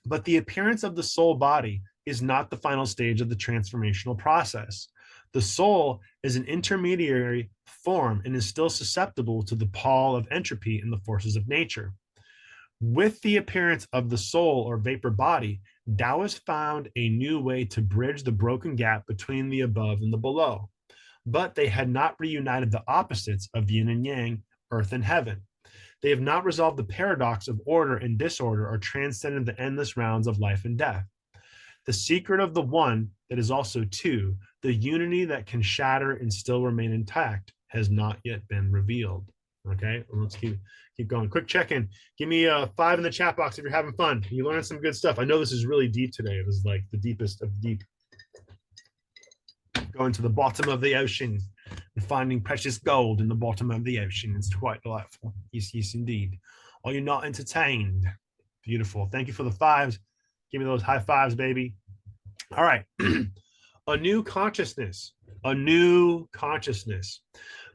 But the appearance of the soul body is not the final stage of the transformational process. The soul is an intermediary form and is still susceptible to the pull of entropy and the forces of nature. With the appearance of the soul or vapor body, Taoists found a new way to bridge the broken gap between the above and the below. But they had not reunited the opposites of yin and yang, earth and heaven. They have not resolved the paradox of order and disorder or transcended the endless rounds of life and death. The secret of the one that is also two, the unity that can shatter and still remain intact, has not yet been revealed. Okay, well, let's keep going. Quick check-in. Give me a 5 in the chat box if you're having fun. You learned some good stuff. I know this is really deep today. It was like the deepest of deep. Going to the bottom of the ocean and finding precious gold in the bottom of the ocean. It's quite delightful. Yes, yes, indeed. Are you not entertained? Beautiful. Thank you for the 5s. Give me those high 5s, baby. All right. A new consciousness. A new consciousness.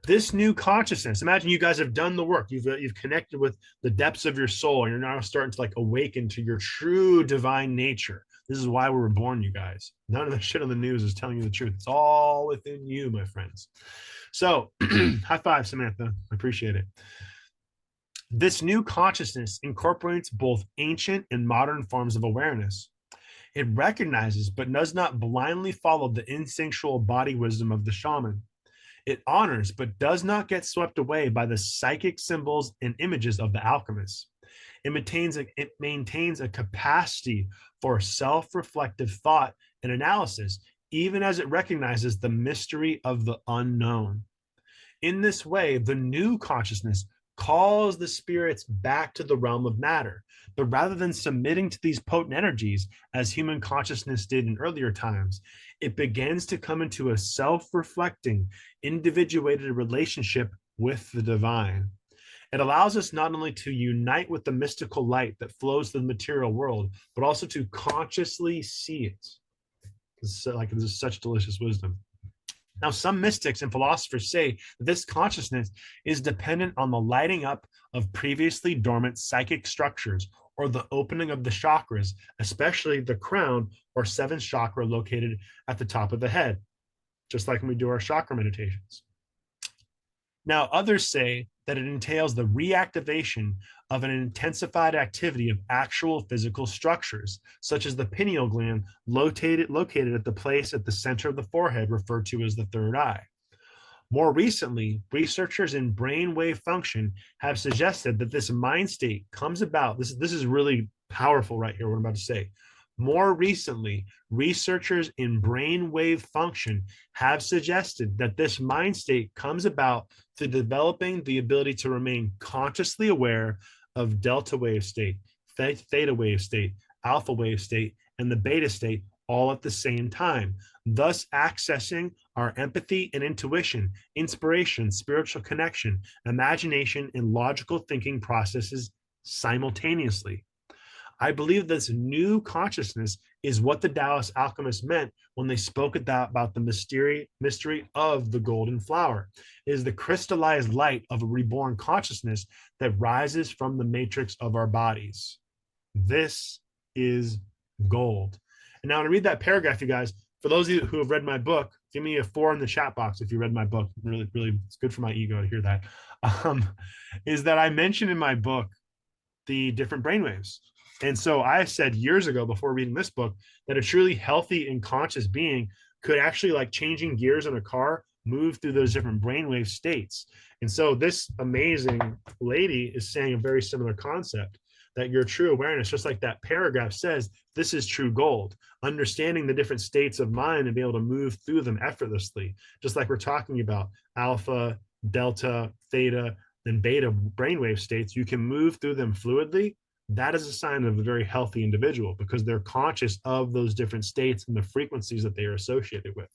This new consciousness, imagine you guys have done the work. You've connected with the depths of your soul, and you're now starting to like awaken to your true divine nature. This is why we were born, you guys. None of the shit on the news is telling you the truth. It's all within you, my friends. So, high 5, Samantha. I appreciate it. This new consciousness incorporates both ancient and modern forms of awareness. It recognizes but does not blindly follow the instinctual body wisdom of the shaman. It honors but does not get swept away by the psychic symbols and images of the alchemists. It maintains a capacity for self-reflective thought and analysis, even as it recognizes the mystery of the unknown. In this way, the new consciousness calls the spirits back to the realm of matter, but rather than submitting to these potent energies as human consciousness did in earlier times, it begins to come into a self-reflecting, individuated relationship with the divine. It allows us not only to unite with the mystical light that flows through the material world, but also to consciously see it. This is such delicious wisdom. Now, some mystics and philosophers say that this consciousness is dependent on the lighting up of previously dormant psychic structures or the opening of the chakras, especially the crown or 7th chakra located at the top of the head, just like when we do our chakra meditations. Now, others say that it entails the reactivation of an intensified activity of actual physical structures, such as the pineal gland located at the place at the center of the forehead referred to as the third eye. More recently, researchers in brainwave function have suggested that this mind state comes about. This is really powerful right here, what I'm about to say. More recently, researchers in brainwave function have suggested that this mind state comes about through developing the ability to remain consciously aware of delta wave state, theta wave state, alpha wave state, and the beta state all at the same time, thus accessing our empathy and intuition, inspiration, spiritual connection, imagination, and logical thinking processes simultaneously. I believe this new consciousness is what the Taoist alchemists meant when they spoke about the mystery of the golden flower. It is the crystallized light of a reborn consciousness that rises from the matrix of our bodies. This is gold. And now to read that paragraph, you guys, for those of you who have read my book, give me a 4 in the chat box if you read my book. Really, really, it's good for my ego to hear that. Is that I mentioned in my book the different brainwaves. And so I said years ago before reading this book that a truly healthy and conscious being could actually, like changing gears in a car, move through those different brainwave states. And so this amazing lady is saying a very similar concept, that your true awareness, just like that paragraph says, this is true gold, understanding the different states of mind and be able to move through them effortlessly. Just like we're talking about alpha, delta, theta, and beta brainwave states, you can move through them fluidly. That is a sign of a very healthy individual because they're conscious of those different states and the frequencies that they are associated with.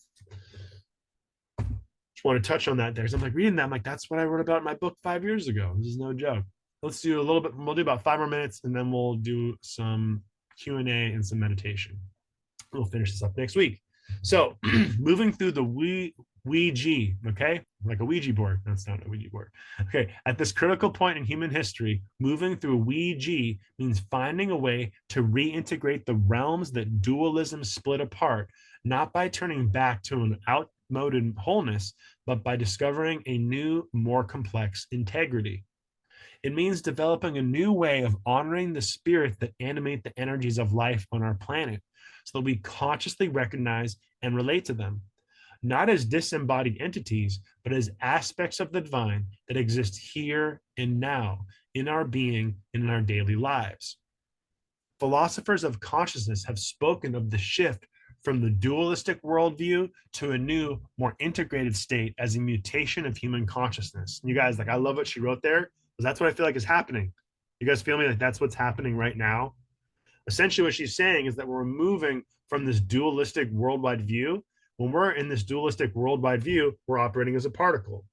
Just want to touch on that there. So I'm like reading that, I'm like, that's what I wrote about in my book 5 years ago. This is no joke. Let's do a little bit, we'll do about 5 more minutes and then we'll do some Q&A and some meditation. We'll finish this up next week. So moving through the Ouija, okay? Like a Ouija board. That's not a Ouija board. Okay, at this critical point in human history, moving through Ouija means finding a way to reintegrate the realms that dualism split apart, not by turning back to an outmoded wholeness, but by discovering a new, more complex integrity. It means developing a new way of honoring the spirit that animate the energies of life on our planet so that we consciously recognize and relate to them, not as disembodied entities, but as aspects of the divine that exist here and now in our being and in our daily lives. Philosophers of consciousness have spoken of the shift from the dualistic worldview to a new, more integrated state as a mutation of human consciousness. And you guys, like, I love what she wrote there, because that's what I feel like is happening. You guys feel me? Like that's what's happening right now. Essentially what she's saying is that we're moving from this dualistic worldwide view. When we're in this dualistic worldwide view, we're operating as a particle.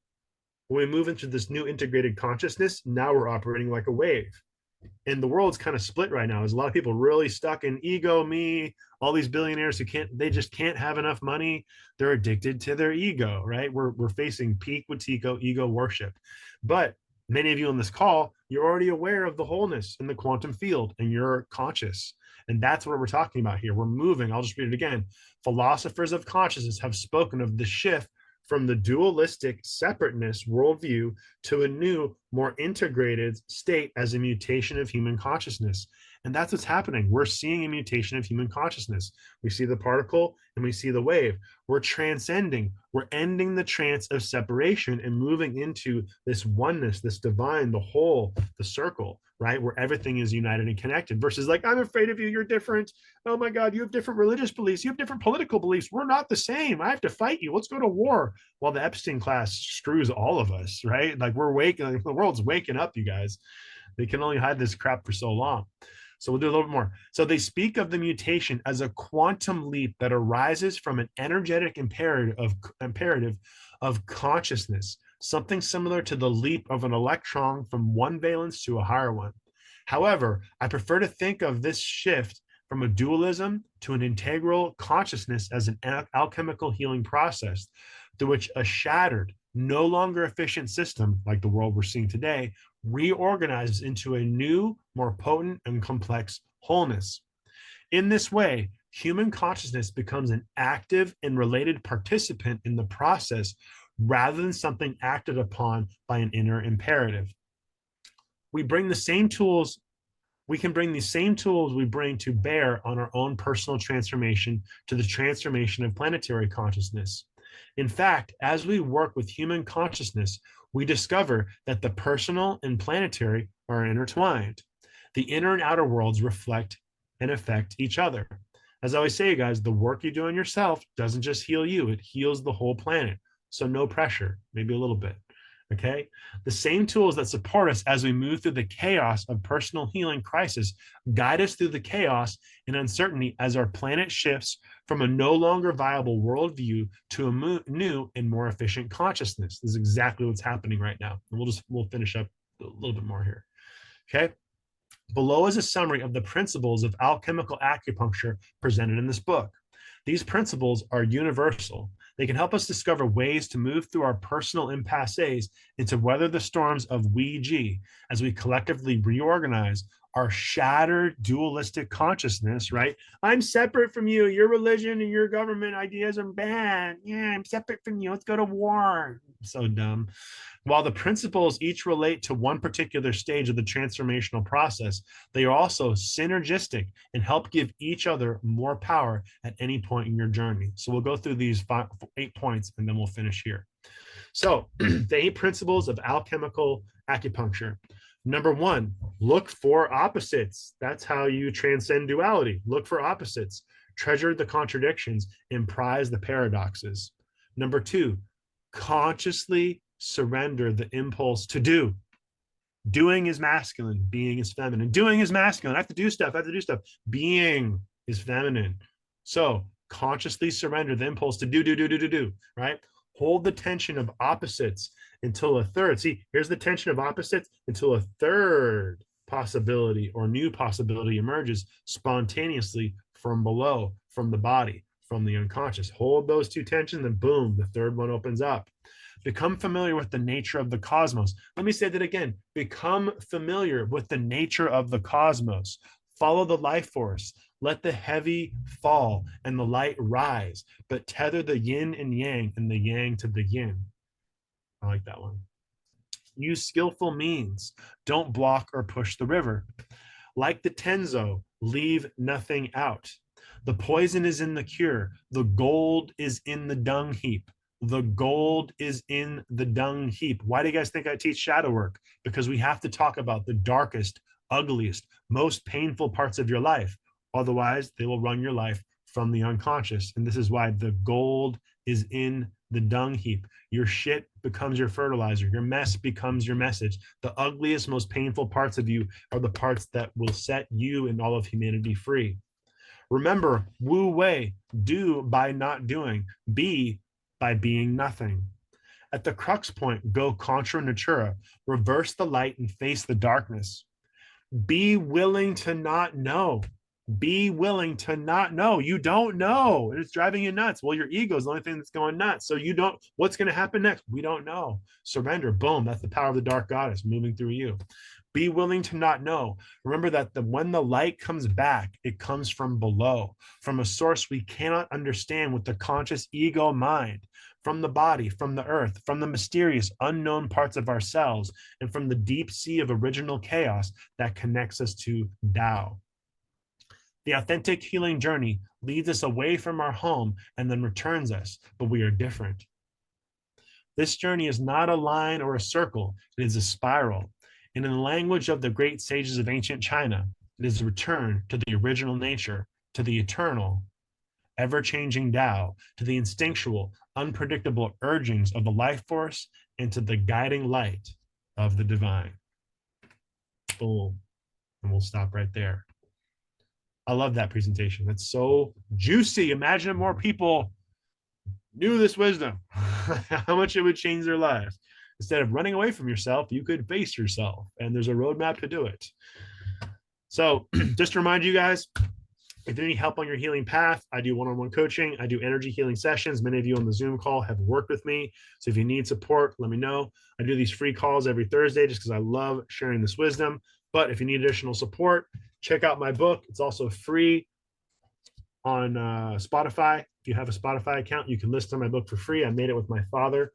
When we move into this new integrated consciousness, now we're operating like a wave. And the world's kind of split right now. There's a lot of people really stuck in ego, me, all these billionaires who they just can't have enough money. They're addicted to their ego, right? We're facing peak with ego worship. But many of you on this call, you're already aware of the wholeness in the quantum field and you're conscious. And that's what we're talking about here. We're moving. I'll just read it again. Philosophers of consciousness have spoken of the shift from the dualistic separateness worldview to a new, more integrated state as a mutation of human consciousness. And that's what's happening. We're seeing a mutation of human consciousness. We see the particle and we see the wave. We're transcending. We're ending the trance of separation and moving into this oneness, this divine, the whole, the circle, right? Where everything is united and connected versus like, I'm afraid of you. You're different. Oh my God, you have different religious beliefs. You have different political beliefs. We're not the same. I have to fight you. Let's go to war. Well, the Epstein class screws all of us, right? Like we're waking, like the world's waking up, you guys. They can only hide this crap for so long. So we'll do a little bit more. So they speak of the mutation as a quantum leap that arises from an energetic imperative of consciousness, something similar to the leap of an electron from one valence to a higher one. However, I prefer to think of this shift from a dualism to an integral consciousness as an alchemical healing process through which a shattered, no longer efficient system, like the world we're seeing today, reorganizes into a new, more potent and complex wholeness. In this way, human consciousness becomes an active and related participant in the process rather than something acted upon by an inner imperative. We can bring the same tools we bring to bear on our own personal transformation to the transformation of planetary consciousness. In fact, as we work with human consciousness, we discover that the personal and planetary are intertwined. The inner and outer worlds reflect and affect each other. As I always say, guys, the work you do on yourself doesn't just heal you, it heals the whole planet. So no pressure, maybe a little bit. Okay. The same tools that support us as we move through the chaos of personal healing crisis guide us through the chaos and uncertainty as our planet shifts from a no longer viable worldview to a new and more efficient consciousness. This is exactly what's happening right now. And we'll finish up a little bit more here. Okay. Below is a summary of the principles of alchemical acupuncture presented in this book. These principles are universal. They can help us discover ways to move through our personal impasses and to weather the storms of Ouija as we collectively reorganize our shattered dualistic consciousness, right? I'm separate from you. Your religion and your government ideas are bad. Yeah, I'm separate from you. Let's go to war. So dumb. While the principles each relate to one particular stage of the transformational process, they are also synergistic and help give each other more power at any point in your journey. So we'll go through these 8 points and then we'll finish here. So the 8 principles of alchemical acupuncture. Number 1, look for opposites. That's how you transcend duality. Look for opposites, treasure the contradictions, and prize the paradoxes. Number 2, consciously surrender the impulse to do. Doing is masculine, being is feminine. Doing is masculine. I have to do stuff. Being is feminine. So consciously surrender the impulse to do, right? Hold the tension of opposites until a third. See, here's the tension of opposites until a third possibility or new possibility emerges spontaneously from below, from the body, from the unconscious. Hold those 2 tensions and boom, the third one opens up. Become familiar with the nature of the cosmos. Let me say that again. Become familiar with the nature of the cosmos. Follow the life force. Let the heavy fall and the light rise, but tether the yin and yang and the yang to the yin. I like that one. Use skillful means. Don't block or push the river. Like the Tenzo, leave nothing out. The poison is in the cure. The gold is in the dung heap. The gold is in the dung heap. Why do you guys think I teach shadow work? Because we have to talk about the darkest, ugliest, most painful parts of your life. Otherwise, they will run your life from the unconscious. And this is why the gold is in the dung heap. Your shit becomes your fertilizer. Your mess becomes your message. The ugliest, most painful parts of you are the parts that will set you and all of humanity free. Remember, Wu Wei, do by not doing, be by being nothing. At the crux point, go contra natura, reverse the light and face the darkness. Be willing to not know. Be willing to not know. You don't know. It's driving you nuts. Well, your ego is the only thing that's going nuts. So you don't, what's going to happen next? We don't know. Surrender. Boom. That's the power of the dark goddess moving through you. Be willing to not know. Remember that when the light comes back, it comes from below, from a source we cannot understand with the conscious ego mind, from the body, from the earth, from the mysterious unknown parts of ourselves, and from the deep sea of original chaos that connects us to Tao. The authentic healing journey leads us away from our home and then returns us, but we are different. This journey is not a line or a circle, it is a spiral. And in the language of the great sages of ancient China, it is a return to the original nature, to the eternal, ever-changing Tao, to the instinctual, unpredictable urgings of the life force, and to the guiding light of the divine. Boom. And we'll stop right there. I love that presentation. That's so juicy. Imagine if more people knew this wisdom, how much it would change their lives. Instead of running away from yourself, you could face yourself, and there's a roadmap to do it. So just to remind you guys, if you need help on your healing path, I do one-on-one coaching. I do energy healing sessions. Many of you on the Zoom call have worked with me. So if you need support, let me know. I do these free calls every Thursday just because I love sharing this wisdom. But if you need additional support, check out my book. It's also free on Spotify. If you have a Spotify account, you can listen to my book for free. I made it with my father.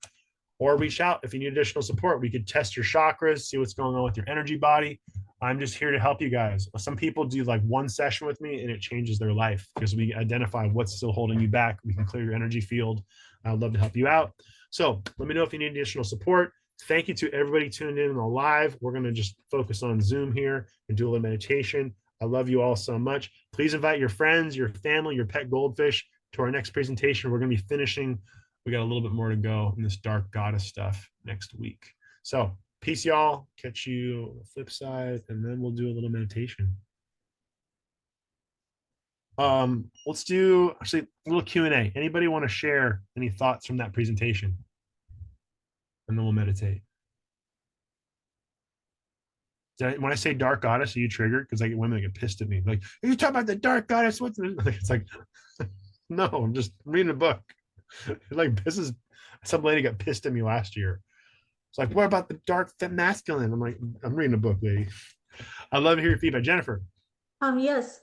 Or reach out if you need additional support. We could test your chakras, see what's going on with your energy body. I'm just here to help you guys. Some people do like one session with me and it changes their life because we identify what's still holding you back. We can clear your energy field. I'd love to help you out. So let me know if you need additional support. Thank you to everybody tuned in on the live. We're going to just focus on Zoom here and do a little meditation. I love you all so much. Please invite your friends, your family, your pet goldfish to our next presentation. We're going to be finishing. We got a little bit more to go in this dark goddess stuff next week. So peace, y'all. Catch you on the flip side, and then we'll do a little meditation. Let's do actually a little Q&A. Anybody want to share any thoughts from that presentation? And then we'll meditate. When I say dark goddess, are you triggered? Because I get women that get pissed at me. Like, are you talking about the dark goddess? What's the... It's like, no, I'm just reading a book. Like, this is some lady got pissed at me last year. It's like, what about the dark masculine? I'm like, I'm reading a book, lady. I'd love to hear your feedback. Jennifer. Yes.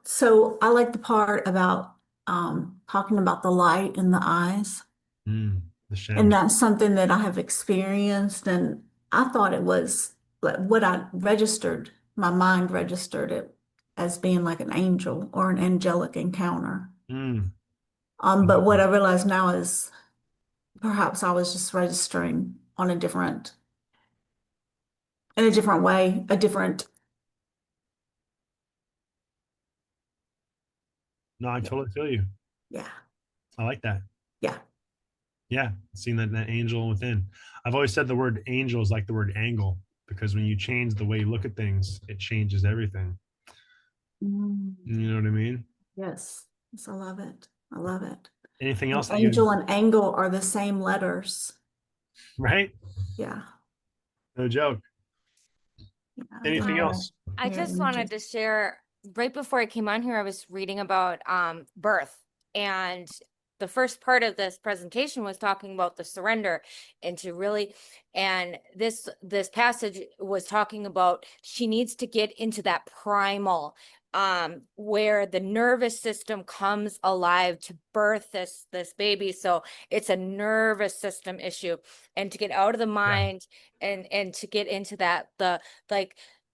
So I like the part about talking about the light in the eyes. The shadow. And that's something that I have experienced, and I thought it was like what I registered, my mind registered it as being like an angel or an angelic encounter. But what I realize now is perhaps I was just registering on in a different way, a different. No, I totally feel you. Yeah. I like that. Yeah. Yeah. Seeing that angel within. I've always said the word angel is like the word angle, because when you change the way you look at things, it changes everything. You know what I mean? Yes. Yes, I love it. I love it. Anything else? Angel and angle are the same letters. Right? Yeah. No joke. Yeah, Anything else? I just wanted to share, right before I came on here, I was reading about birth, and the first part of this presentation was talking about the surrender into really, and this passage was talking about she needs to get into that primal where the nervous system comes alive to birth this baby. So it's a nervous system issue, and to get out of the mind and to get into that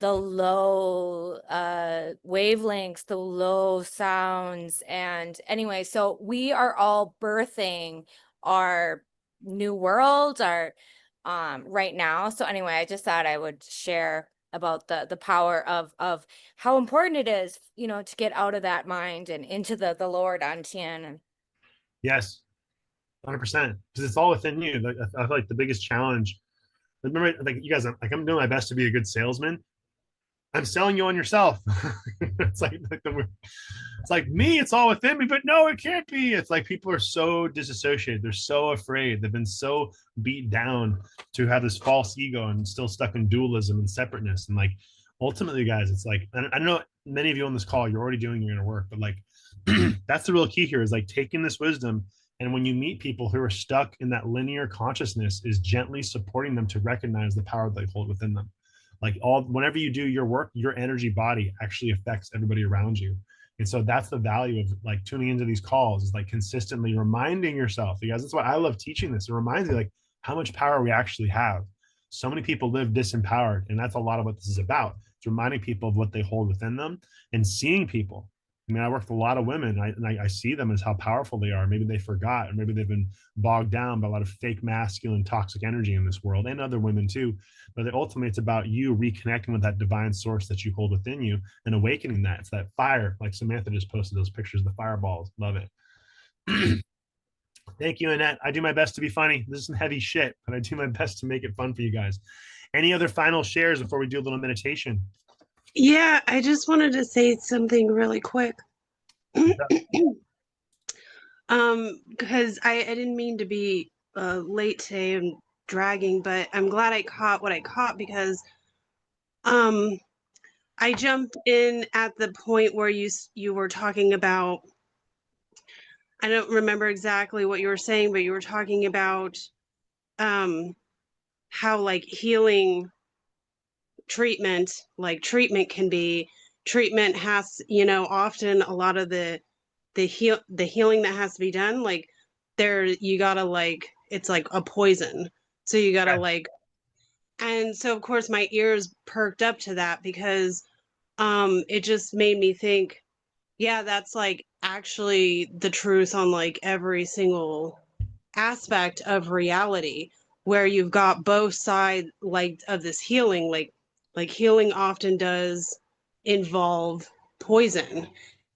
the low wavelengths, the low sounds. And anyway, so we are all birthing our new world, our right now. So anyway, I just thought I would share about the power of how important it is, you know, to get out of that mind and into the lower dantian. Yes, 100%, because it's all within you. Like, I feel like the biggest challenge, remember, like you guys, like I'm doing my best to be a good salesman. I'm selling you on yourself. It's like me, it's all within me, but no, it can't be. It's like people are so disassociated. They're so afraid. They've been so beat down to have this false ego and still stuck in dualism and separateness. And like, ultimately, guys, it's like, I know many of you on this call, you're already doing your inner work, but like, that's the real key here, is like taking this wisdom. And when you meet people who are stuck in that linear consciousness, is gently supporting them to recognize the power they hold within them. Like whenever you do your work, your energy body actually affects everybody around you. And so that's the value of like tuning into these calls, is like consistently reminding yourself. You guys, that's why I love teaching this. It reminds you like how much power we actually have. So many people live disempowered, and that's a lot of what this is about. It's reminding people of what they hold within them and seeing people. I mean, I work with a lot of women, and I see them as how powerful they are. Maybe they forgot, or maybe they've been bogged down by a lot of fake masculine toxic energy in this world, and other women too. But ultimately, it's about you reconnecting with that divine source that you hold within you and awakening that. It's that fire, like Samantha just posted those pictures of the fireballs. Love it. Thank you, Annette. I do my best to be funny. This is some heavy shit, but I do my best to make it fun for you guys. Any other final shares before we do a little meditation? Yeah, I just wanted to say something really quick. Because I didn't mean to be late today and dragging, but I'm glad I caught what I caught, because I jumped in at the point where you were talking about, I don't remember exactly what you were saying, but you were talking about how like healing treatment can be, treatment has, often a lot of the healing that has to be done, like you gotta like, it's like a poison, so you gotta like, and so of course my ears perked up to that, because it just made me think, yeah, that's like actually the truth on like every single aspect of reality, where you've got both sides like of this healing, like healing often does involve poison,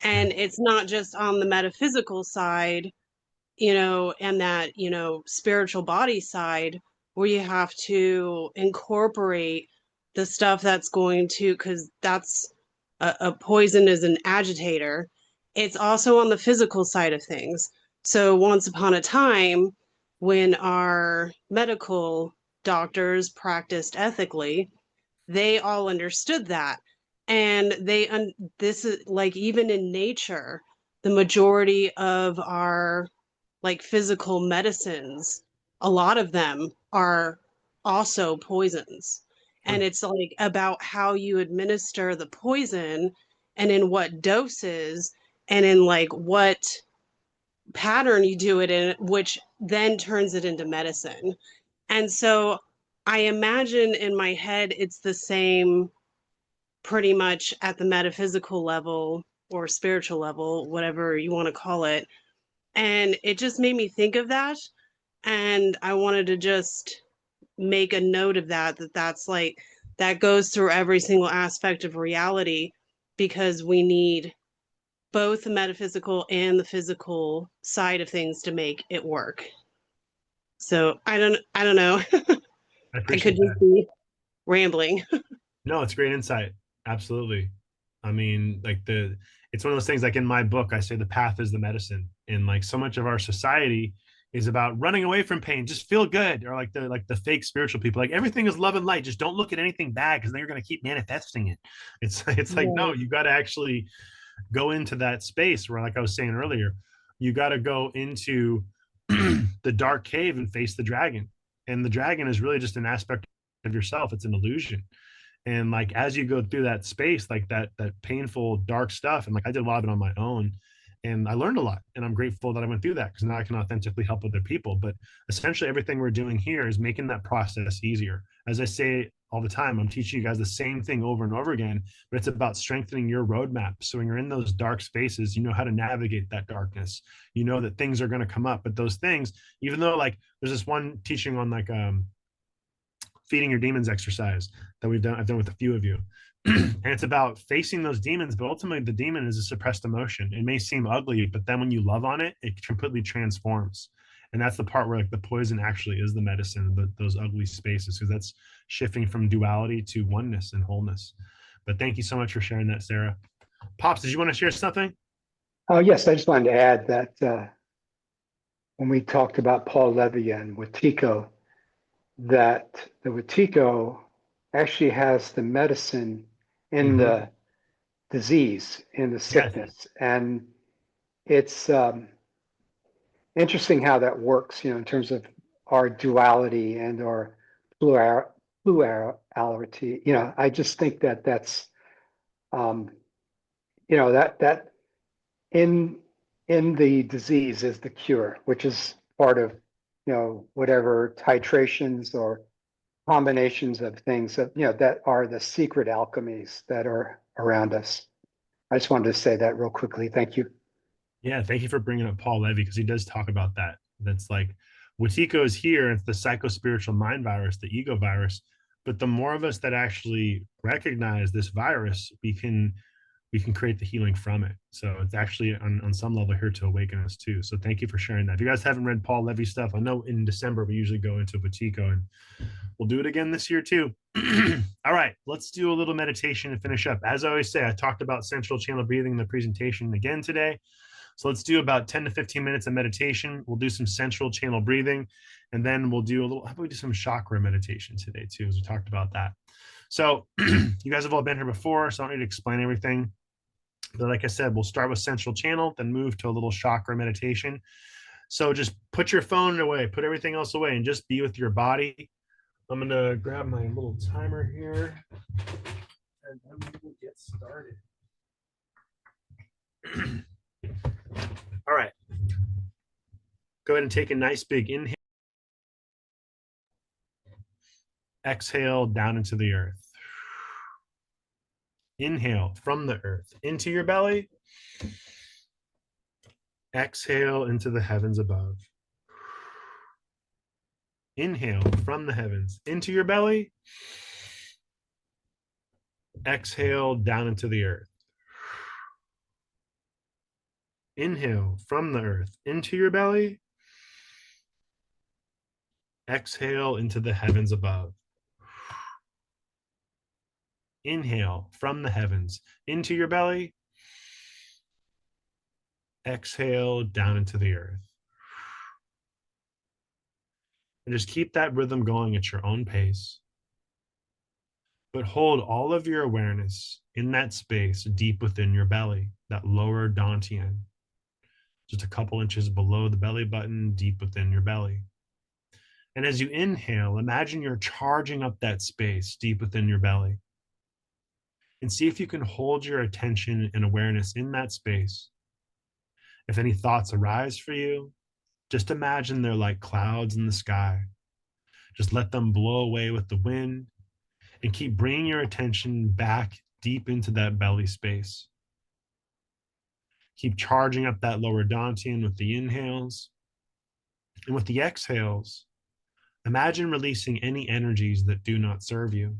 and it's not just on the metaphysical side, and that spiritual body side, where you have to incorporate the stuff that's going to, because that's a poison is an agitator. It's also on the physical side of things. So once upon a time, when our medical doctors practiced ethically, they all understood that. And this is like, even in nature, the majority of our like physical medicines, a lot of them are also poisons. And it's like about how you administer the poison and in what doses and in like what pattern you do it in, which then turns it into medicine. And so I imagine in my head it's the same pretty much at the metaphysical level or spiritual level, whatever you want to call it. And it just made me think of that. And I wanted to just make a note of that, that's like, that goes through every single aspect of reality, because we need both the metaphysical and the physical side of things to make it work. So I don't know. I I appreciate could just that. be rambling. No, it's great insight. Absolutely. I mean, like it's one of those things, like in my book, I say the path is the medicine. And like so much of our society is about running away from pain, just feel good. Or like the fake spiritual people, like everything is love and light. Just don't look at anything bad, because then you're going to keep manifesting it. It's like, no, you got to actually go into that space where, like I was saying earlier, you got to go into the dark cave and face the dragon. And the dragon is really just an aspect of yourself. It's an illusion. And like as you go through that space, like that painful dark stuff, and like I did a lot of it on my own, and I learned a lot, and I'm grateful that I went through that, because now I can authentically help other people. But essentially everything we're doing here is making that process easier. As I say all the time, I'm teaching you guys the same thing over and over again, but it's about strengthening your roadmap. So when you're in those dark spaces, you know how to navigate that darkness. You know that things are going to come up, but those things, even though like there's this one teaching on like feeding your demons exercise that I've done with a few of you. And it's about facing those demons, but ultimately the demon is a suppressed emotion. It may seem ugly, but then when you love on it, it completely transforms. And that's the part where like the poison actually is the medicine, but those ugly spaces, because that's shifting from duality to oneness and wholeness. But thank you so much for sharing that, Sarah. Pops, did you want to share something? Oh, yes, I just wanted to add that when we talked about Paul Levy and Wetiko, that the Wetiko actually has the medicine in the disease, in the sickness. Yes. And it's interesting how that works, in terms of our duality and our plurality. I just think that that's, that in the disease is the cure, which is part of, whatever titrations or combinations of things that are the secret alchemies that are around us. I just wanted to say that real quickly. Thank you. Yeah, thank you for bringing up Paul Levy, because he does talk about that. That's like Wetiko is here. It's the psycho-spiritual mind virus, the ego virus. But the more of us that actually recognize this virus, we can create the healing from it. So it's actually on some level here to awaken us too. So thank you for sharing that. If you guys haven't read Paul Levy stuff, I know in December we usually go into Wetiko, and we'll do it again this year too. All right, let's do a little meditation and finish up. As I always say, I talked about central channel breathing in the presentation again today. So let's do about 10 to 15 minutes of meditation. We'll do some central channel breathing, and then we'll do how about we do some chakra meditation today too, as we talked about that. So you guys have all been here before, so I don't need to explain everything. But like I said, we'll start with central channel, then move to a little chakra meditation. So just put your phone away, put everything else away, and just be with your body. I'm going to grab my little timer here, and then we will get started. All right. Go ahead and take a nice big inhale. Exhale down into the earth. Inhale from the earth into your belly. Exhale into the heavens above. Inhale from the heavens into your belly. Exhale down into the earth. Inhale from the earth into your belly. Exhale into the heavens above. Inhale from the heavens into your belly. Exhale down into the earth. And just keep that rhythm going at your own pace. But hold all of your awareness in that space deep within your belly, that lower dantian, just a couple inches below the belly button, deep within your belly. And as you inhale, imagine you're charging up that space deep within your belly. And see if you can hold your attention and awareness in that space. If any thoughts arise for you, just imagine they're like clouds in the sky. Just let them blow away with the wind and keep bringing your attention back deep into that belly space. Keep charging up that lower dantian with the inhales. And with the exhales, imagine releasing any energies that do not serve you,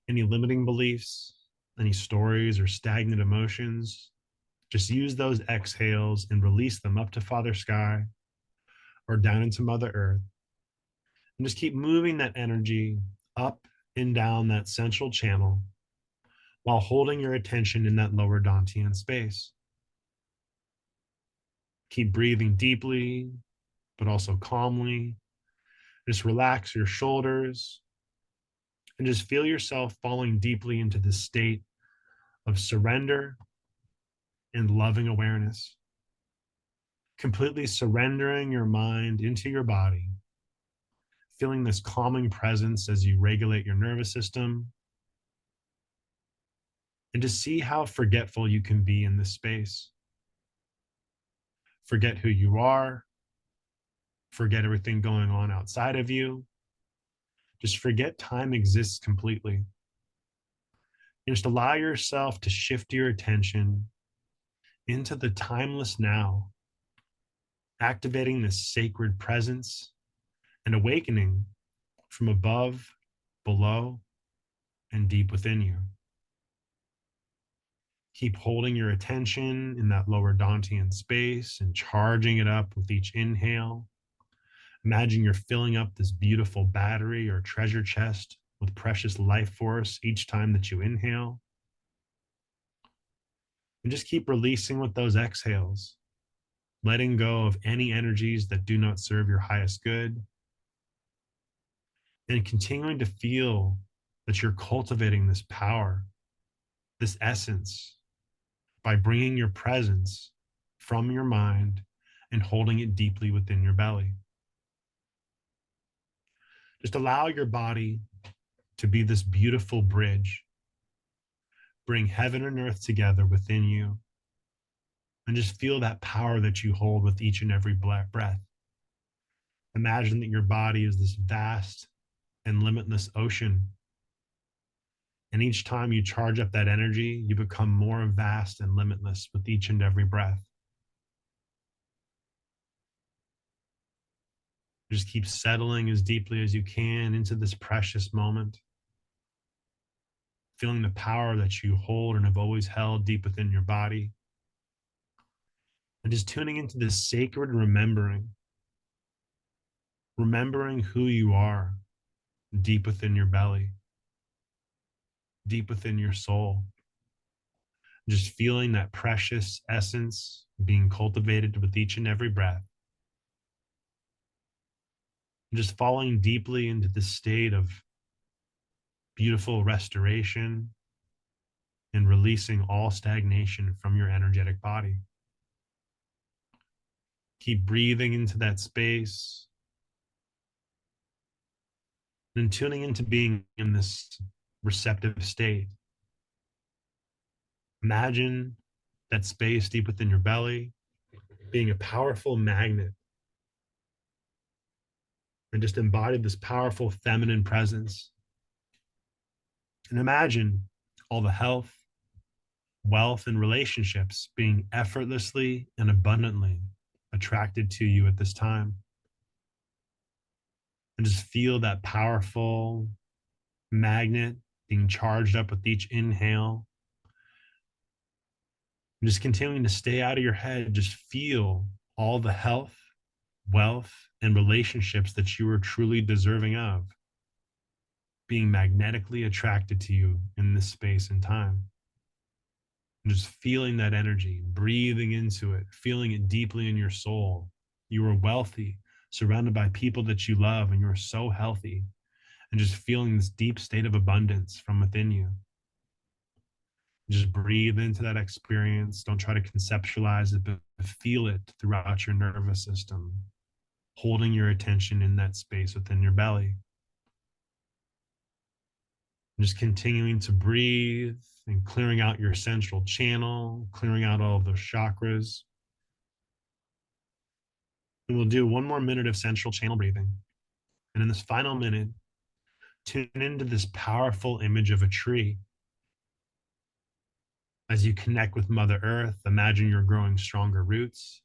any limiting beliefs, any stories or stagnant emotions. Just use those exhales and release them up to Father Sky or down into Mother Earth. And just keep moving that energy up and down that central channel while holding your attention in that lower dantian space. Keep breathing deeply, but also calmly. Just relax your shoulders and just feel yourself falling deeply into this state of surrender and loving awareness. Completely surrendering your mind into your body, feeling this calming presence as you regulate your nervous system, and to see how forgetful you can be in this space. Forget who you are, forget everything going on outside of you. Just forget time exists completely. And just allow yourself to shift your attention into the timeless now, activating this sacred presence and awakening from above, below, and deep within you. Keep holding your attention in that lower dantian space and charging it up with each inhale. Imagine you're filling up this beautiful battery or treasure chest with precious life force each time that you inhale. And just keep releasing with those exhales, letting go of any energies that do not serve your highest good, and continuing to feel that you're cultivating this power, this essence, by bringing your presence from your mind and holding it deeply within your belly. Just allow your body to be this beautiful bridge. Bring heaven and earth together within you, and just feel that power that you hold with each and every breath. Imagine that your body is this vast and limitless ocean. And each time you charge up that energy, you become more vast and limitless with each and every breath. Just keep settling as deeply as you can into this precious moment, feeling the power that you hold and have always held deep within your body. And just tuning into this sacred remembering who you are deep within your belly, deep within your soul. Just feeling that precious essence being cultivated with each and every breath. Just falling deeply into the state of beautiful restoration and releasing all stagnation from your energetic body. Keep breathing into that space and tuning into being in this receptive state. Imagine that space deep within your belly being a powerful magnet, and just embody this powerful feminine presence. And imagine all the health, wealth, and relationships being effortlessly and abundantly attracted to you at this time. And just feel that powerful magnet being charged up with each inhale. And just continuing to stay out of your head, just feel all the health, wealth, and relationships that you are truly deserving of being magnetically attracted to you in this space and time. And just feeling that energy, breathing into it, feeling it deeply in your soul. You are wealthy, surrounded by people that you love, and you're so healthy. And just feeling this deep state of abundance from within you. Just breathe into that experience. Don't try to conceptualize it, but feel it throughout your nervous system, holding your attention in that space within your belly. Just continuing to breathe and clearing out your central channel, clearing out all of those chakras. And we'll do one more minute of central channel breathing. And in this final minute, tune into this powerful image of a tree. As you connect with Mother Earth, imagine you're growing stronger roots.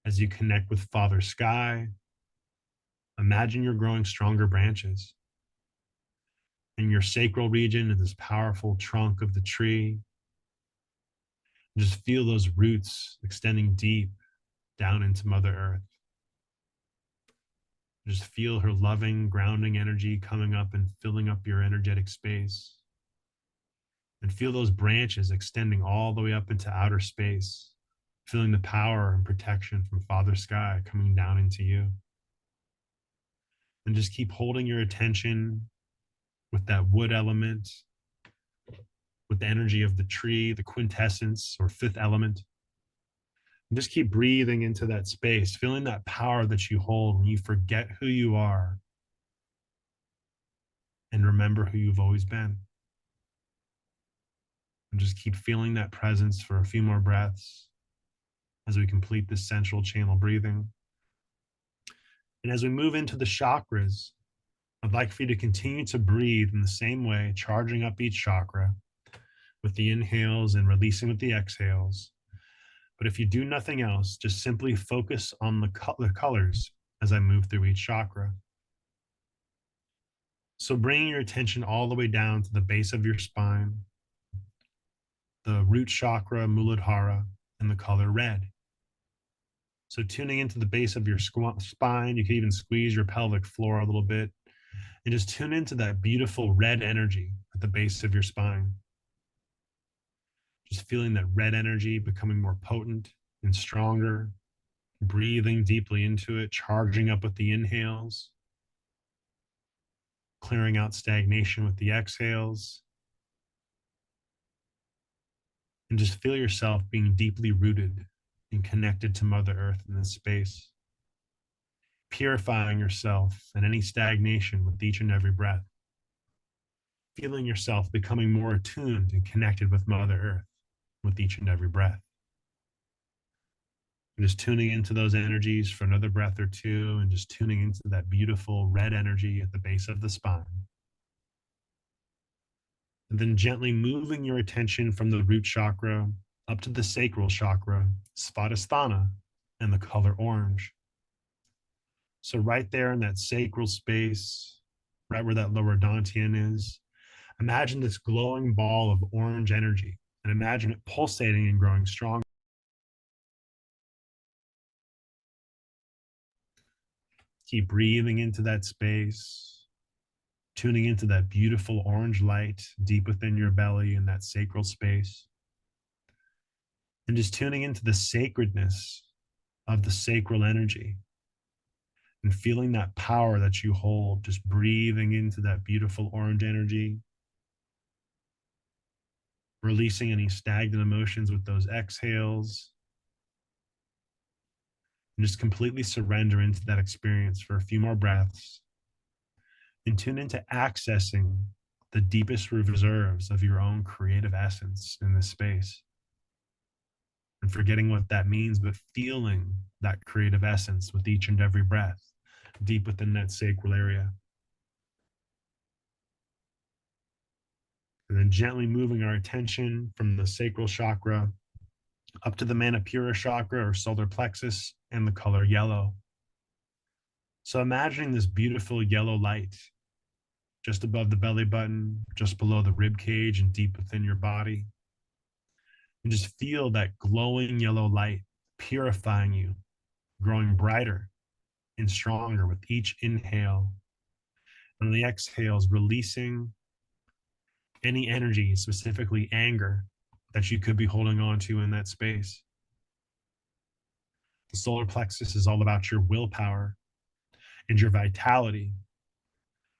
As you connect with Father Sky, imagine you're growing stronger branches. In your sacral region, in this powerful trunk of the tree, just feel those roots extending deep down into Mother Earth. Just feel her loving, grounding energy coming up and filling up your energetic space. And feel those branches extending all the way up into outer space, feeling the power and protection from Father Sky coming down into you. And just keep holding your attention with that wood element, with the energy of the tree, the quintessence or fifth element. And just keep breathing into that space, feeling that power that you hold when you forget who you are and remember who you've always been. And just keep feeling that presence for a few more breaths as we complete this central channel breathing. And as we move into the chakras, I'd like for you to continue to breathe in the same way, charging up each chakra with the inhales and releasing with the exhales. But if you do nothing else, just simply focus on the colors as I move through each chakra. So bringing your attention all the way down to the base of your spine, the root chakra, Muladhara, and the color red. So tuning into the base of your spine, you can even squeeze your pelvic floor a little bit and just tune into that beautiful red energy at the base of your spine. Just feeling that red energy becoming more potent and stronger, breathing deeply into it, charging up with the inhales, clearing out stagnation with the exhales, and just feel yourself being deeply rooted and connected to Mother Earth in this space, purifying yourself and any stagnation with each and every breath, feeling yourself becoming more attuned and connected with Mother Earth with each and every breath. And just tuning into those energies for another breath or two, and just tuning into that beautiful red energy at the base of the spine. And then gently moving your attention from the root chakra up to the sacral chakra, Svadhisthana, and the color orange. So right there in that sacral space, right where that lower dantian is, imagine this glowing ball of orange energy, and imagine it pulsating and growing stronger. Keep breathing into that space, tuning into that beautiful orange light deep within your belly in that sacral space. And just tuning into the sacredness of the sacral energy and feeling that power that you hold, just breathing into that beautiful orange energy, releasing any stagnant emotions with those exhales, and just completely surrender into that experience for a few more breaths and tune into accessing the deepest reserves of your own creative essence in this space. And forgetting what that means, but feeling that creative essence with each and every breath deep within that sacral area. And then gently moving our attention from the sacral chakra up to the Manipura chakra or solar plexus and the color yellow. So imagining this beautiful yellow light just above the belly button, just below the rib cage and deep within your body. And just feel that glowing yellow light purifying you, growing brighter and stronger with each inhale. And the exhales, releasing any energy, specifically anger, that you could be holding on to in that space. The solar plexus is all about your willpower and your vitality.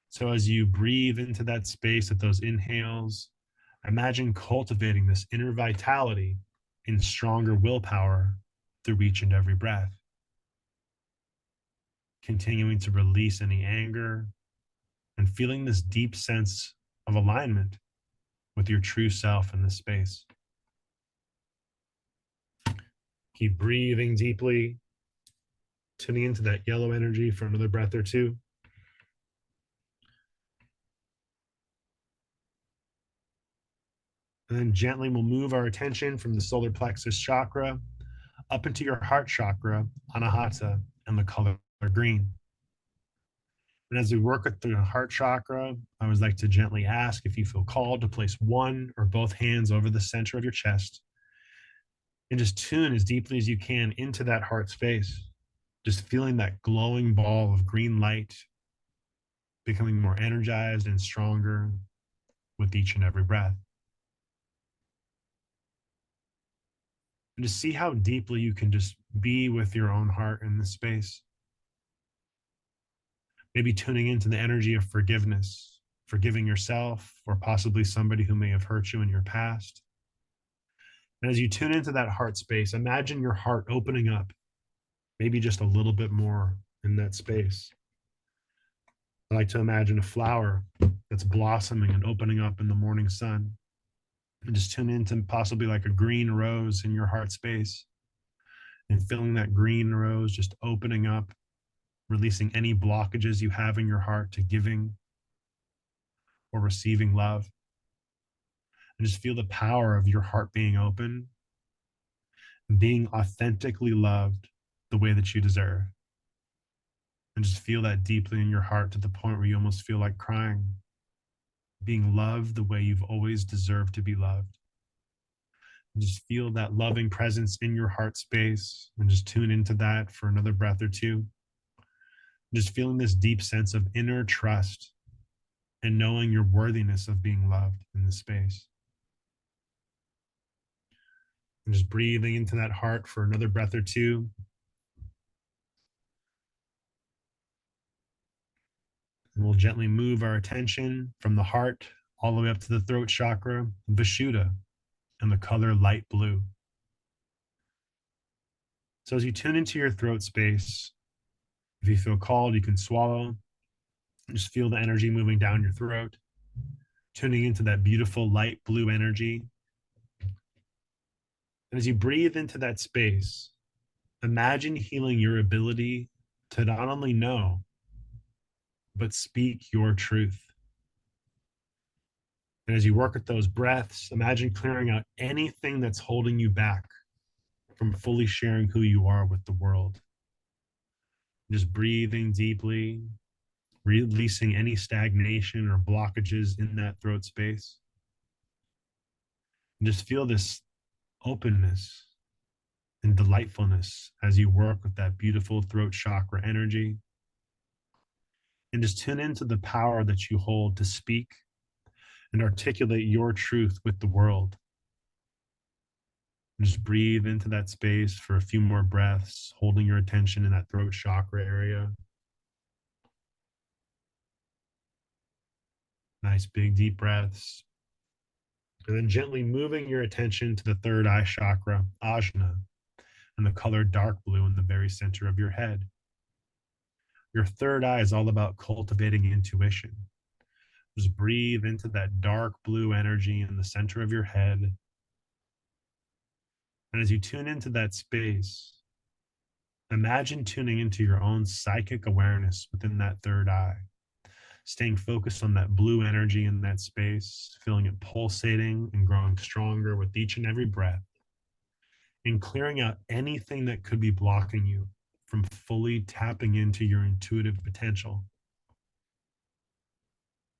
So as you breathe into that space at those inhales, imagine cultivating this inner vitality and stronger willpower through each and every breath. Continuing to release any anger and feeling this deep sense of alignment with your true self in this space. Keep breathing deeply, tuning into that yellow energy for another breath or two. And then gently we'll move our attention from the solar plexus chakra up into your heart chakra, anahata, and the color green. And as we work with the heart chakra, I would like to gently ask if you feel called to place one or both hands over the center of your chest and just tune as deeply as you can into that heart space, just feeling that glowing ball of green light becoming more energized and stronger with each and every breath. And just see how deeply you can just be with your own heart in this space. Maybe tuning into the energy of forgiveness, forgiving yourself or possibly somebody who may have hurt you in your past. And as you tune into that heart space, imagine your heart opening up, maybe just a little bit more in that space. I like to imagine a flower that's blossoming and opening up in the morning sun. And just tune into possibly like a green rose in your heart space and feeling that green rose just opening up, releasing any blockages you have in your heart to giving or receiving love. And just feel the power of your heart being open, being authentically loved the way that you deserve. And just feel that deeply in your heart to the point where you almost feel like crying, being loved the way you've always deserved to be loved. And just feel that loving presence in your heart space and just tune into that for another breath or two. Just feeling this deep sense of inner trust and knowing your worthiness of being loved in this space. And just breathing into that heart for another breath or two. And we'll gently move our attention from the heart all the way up to the throat chakra, Vishuddha, and the color light blue. So as you tune into your throat space, if you feel called, you can swallow. Just feel the energy moving down your throat, tuning into that beautiful light blue energy. And as you breathe into that space, imagine healing your ability to not only know, but speak your truth. And as you work with those breaths, imagine clearing out anything that's holding you back from fully sharing who you are with the world. Just breathing deeply, releasing any stagnation or blockages in that throat space. And just feel this openness and delightfulness as you work with that beautiful throat chakra energy. And just tune into the power that you hold to speak and articulate your truth with the world. And just breathe into that space for a few more breaths, holding your attention in that throat chakra area. Nice big deep breaths. And then gently moving your attention to the third eye chakra, Ajna, and the color dark blue in the very center of your head. Your third eye is all about cultivating intuition. Just breathe into that dark blue energy in the center of your head. And as you tune into that space, imagine tuning into your own psychic awareness within that third eye, staying focused on that blue energy in that space, feeling it pulsating and growing stronger with each and every breath, and clearing out anything that could be blocking you from fully tapping into your intuitive potential.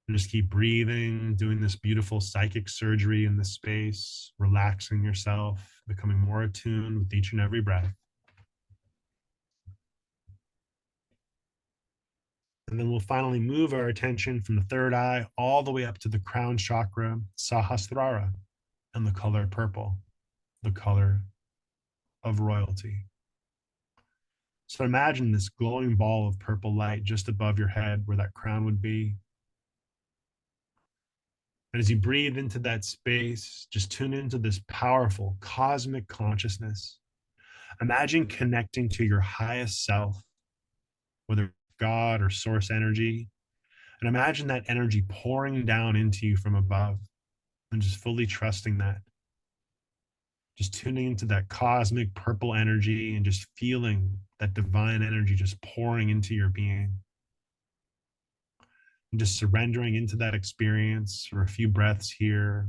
And just keep breathing, doing this beautiful psychic surgery in this space, relaxing yourself, becoming more attuned with each and every breath. And then we'll finally move our attention from the third eye all the way up to the crown chakra, Sahasrara, and the color purple, the color of royalty. So imagine this glowing ball of purple light just above your head where that crown would be. And as you breathe into that space, just tune into this powerful cosmic consciousness. Imagine connecting to your highest self, whether God or source energy, and imagine that energy pouring down into you from above and just fully trusting that. Just tuning into that cosmic purple energy and just feeling that divine energy just pouring into your being. And just surrendering into that experience for a few breaths here.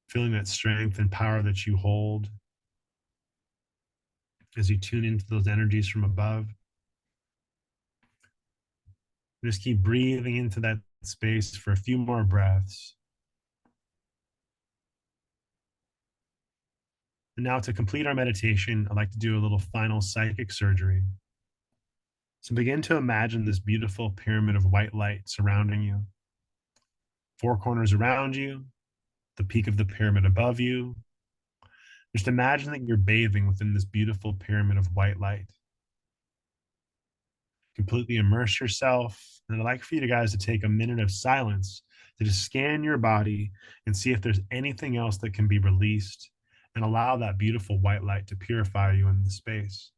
Feeling that strength and power that you hold as you tune into those energies from above. Just keep breathing into that space for a few more breaths. And now to complete our meditation, I'd like to do a little final psychic surgery. So begin to imagine this beautiful pyramid of white light surrounding you. Four corners around you, the peak of the pyramid above you. Just imagine that you're bathing within this beautiful pyramid of white light. Completely immerse yourself. And I'd like for you guys to take a minute of silence to just scan your body and see if there's anything else that can be released and allow that beautiful white light to purify you in the space.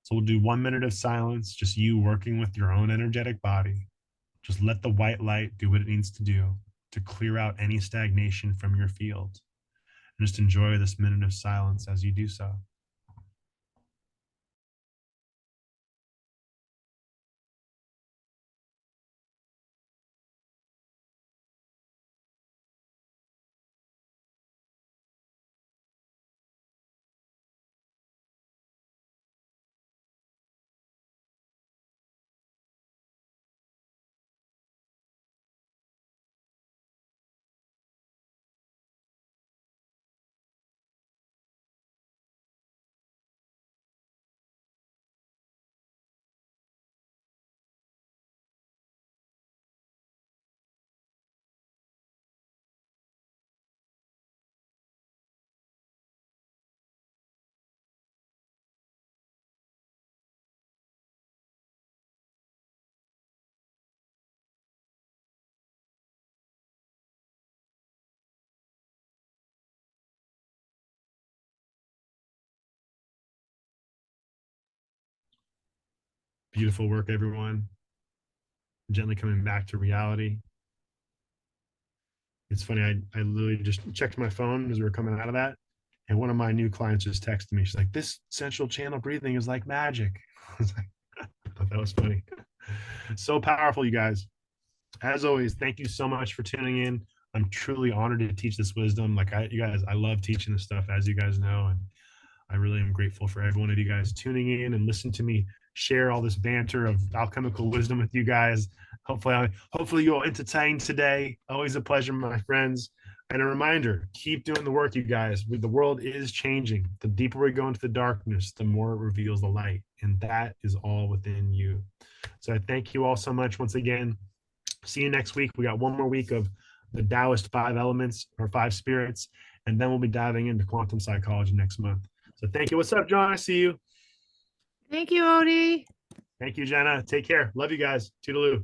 So we'll do 1 minute of silence, just you working with your own energetic body. Just let the white light do what it needs to do to clear out any stagnation from your field. And just enjoy this minute of silence as you do so. Beautiful work, everyone. Gently coming back to reality. It's funny, I literally just checked my phone as we were coming out of that, and one of my new clients just texted me. She's like, "This central channel breathing is like magic." I was like, I thought that was funny. So powerful, you guys. As always, thank you so much for tuning in. I'm truly honored to teach this wisdom. You guys, I love teaching this stuff, as you guys know, and I really am grateful for every one of you guys tuning in and listen to me share all this banter of alchemical wisdom with you guys. Hopefully you'll entertain today. Always a pleasure, my friends. And a reminder, keep doing the work, you guys. The world is changing. The deeper we go into the darkness, the more it reveals the light. And that is all within you. So I thank you all so much once again. See you next week. We got one more week of the Taoist 5 elements or 5 spirits. And then we'll be diving into quantum psychology next month. So thank you. What's up, John? I see you. Thank you, Ody. Thank you, Jenna. Take care. Love you guys. Toodaloo.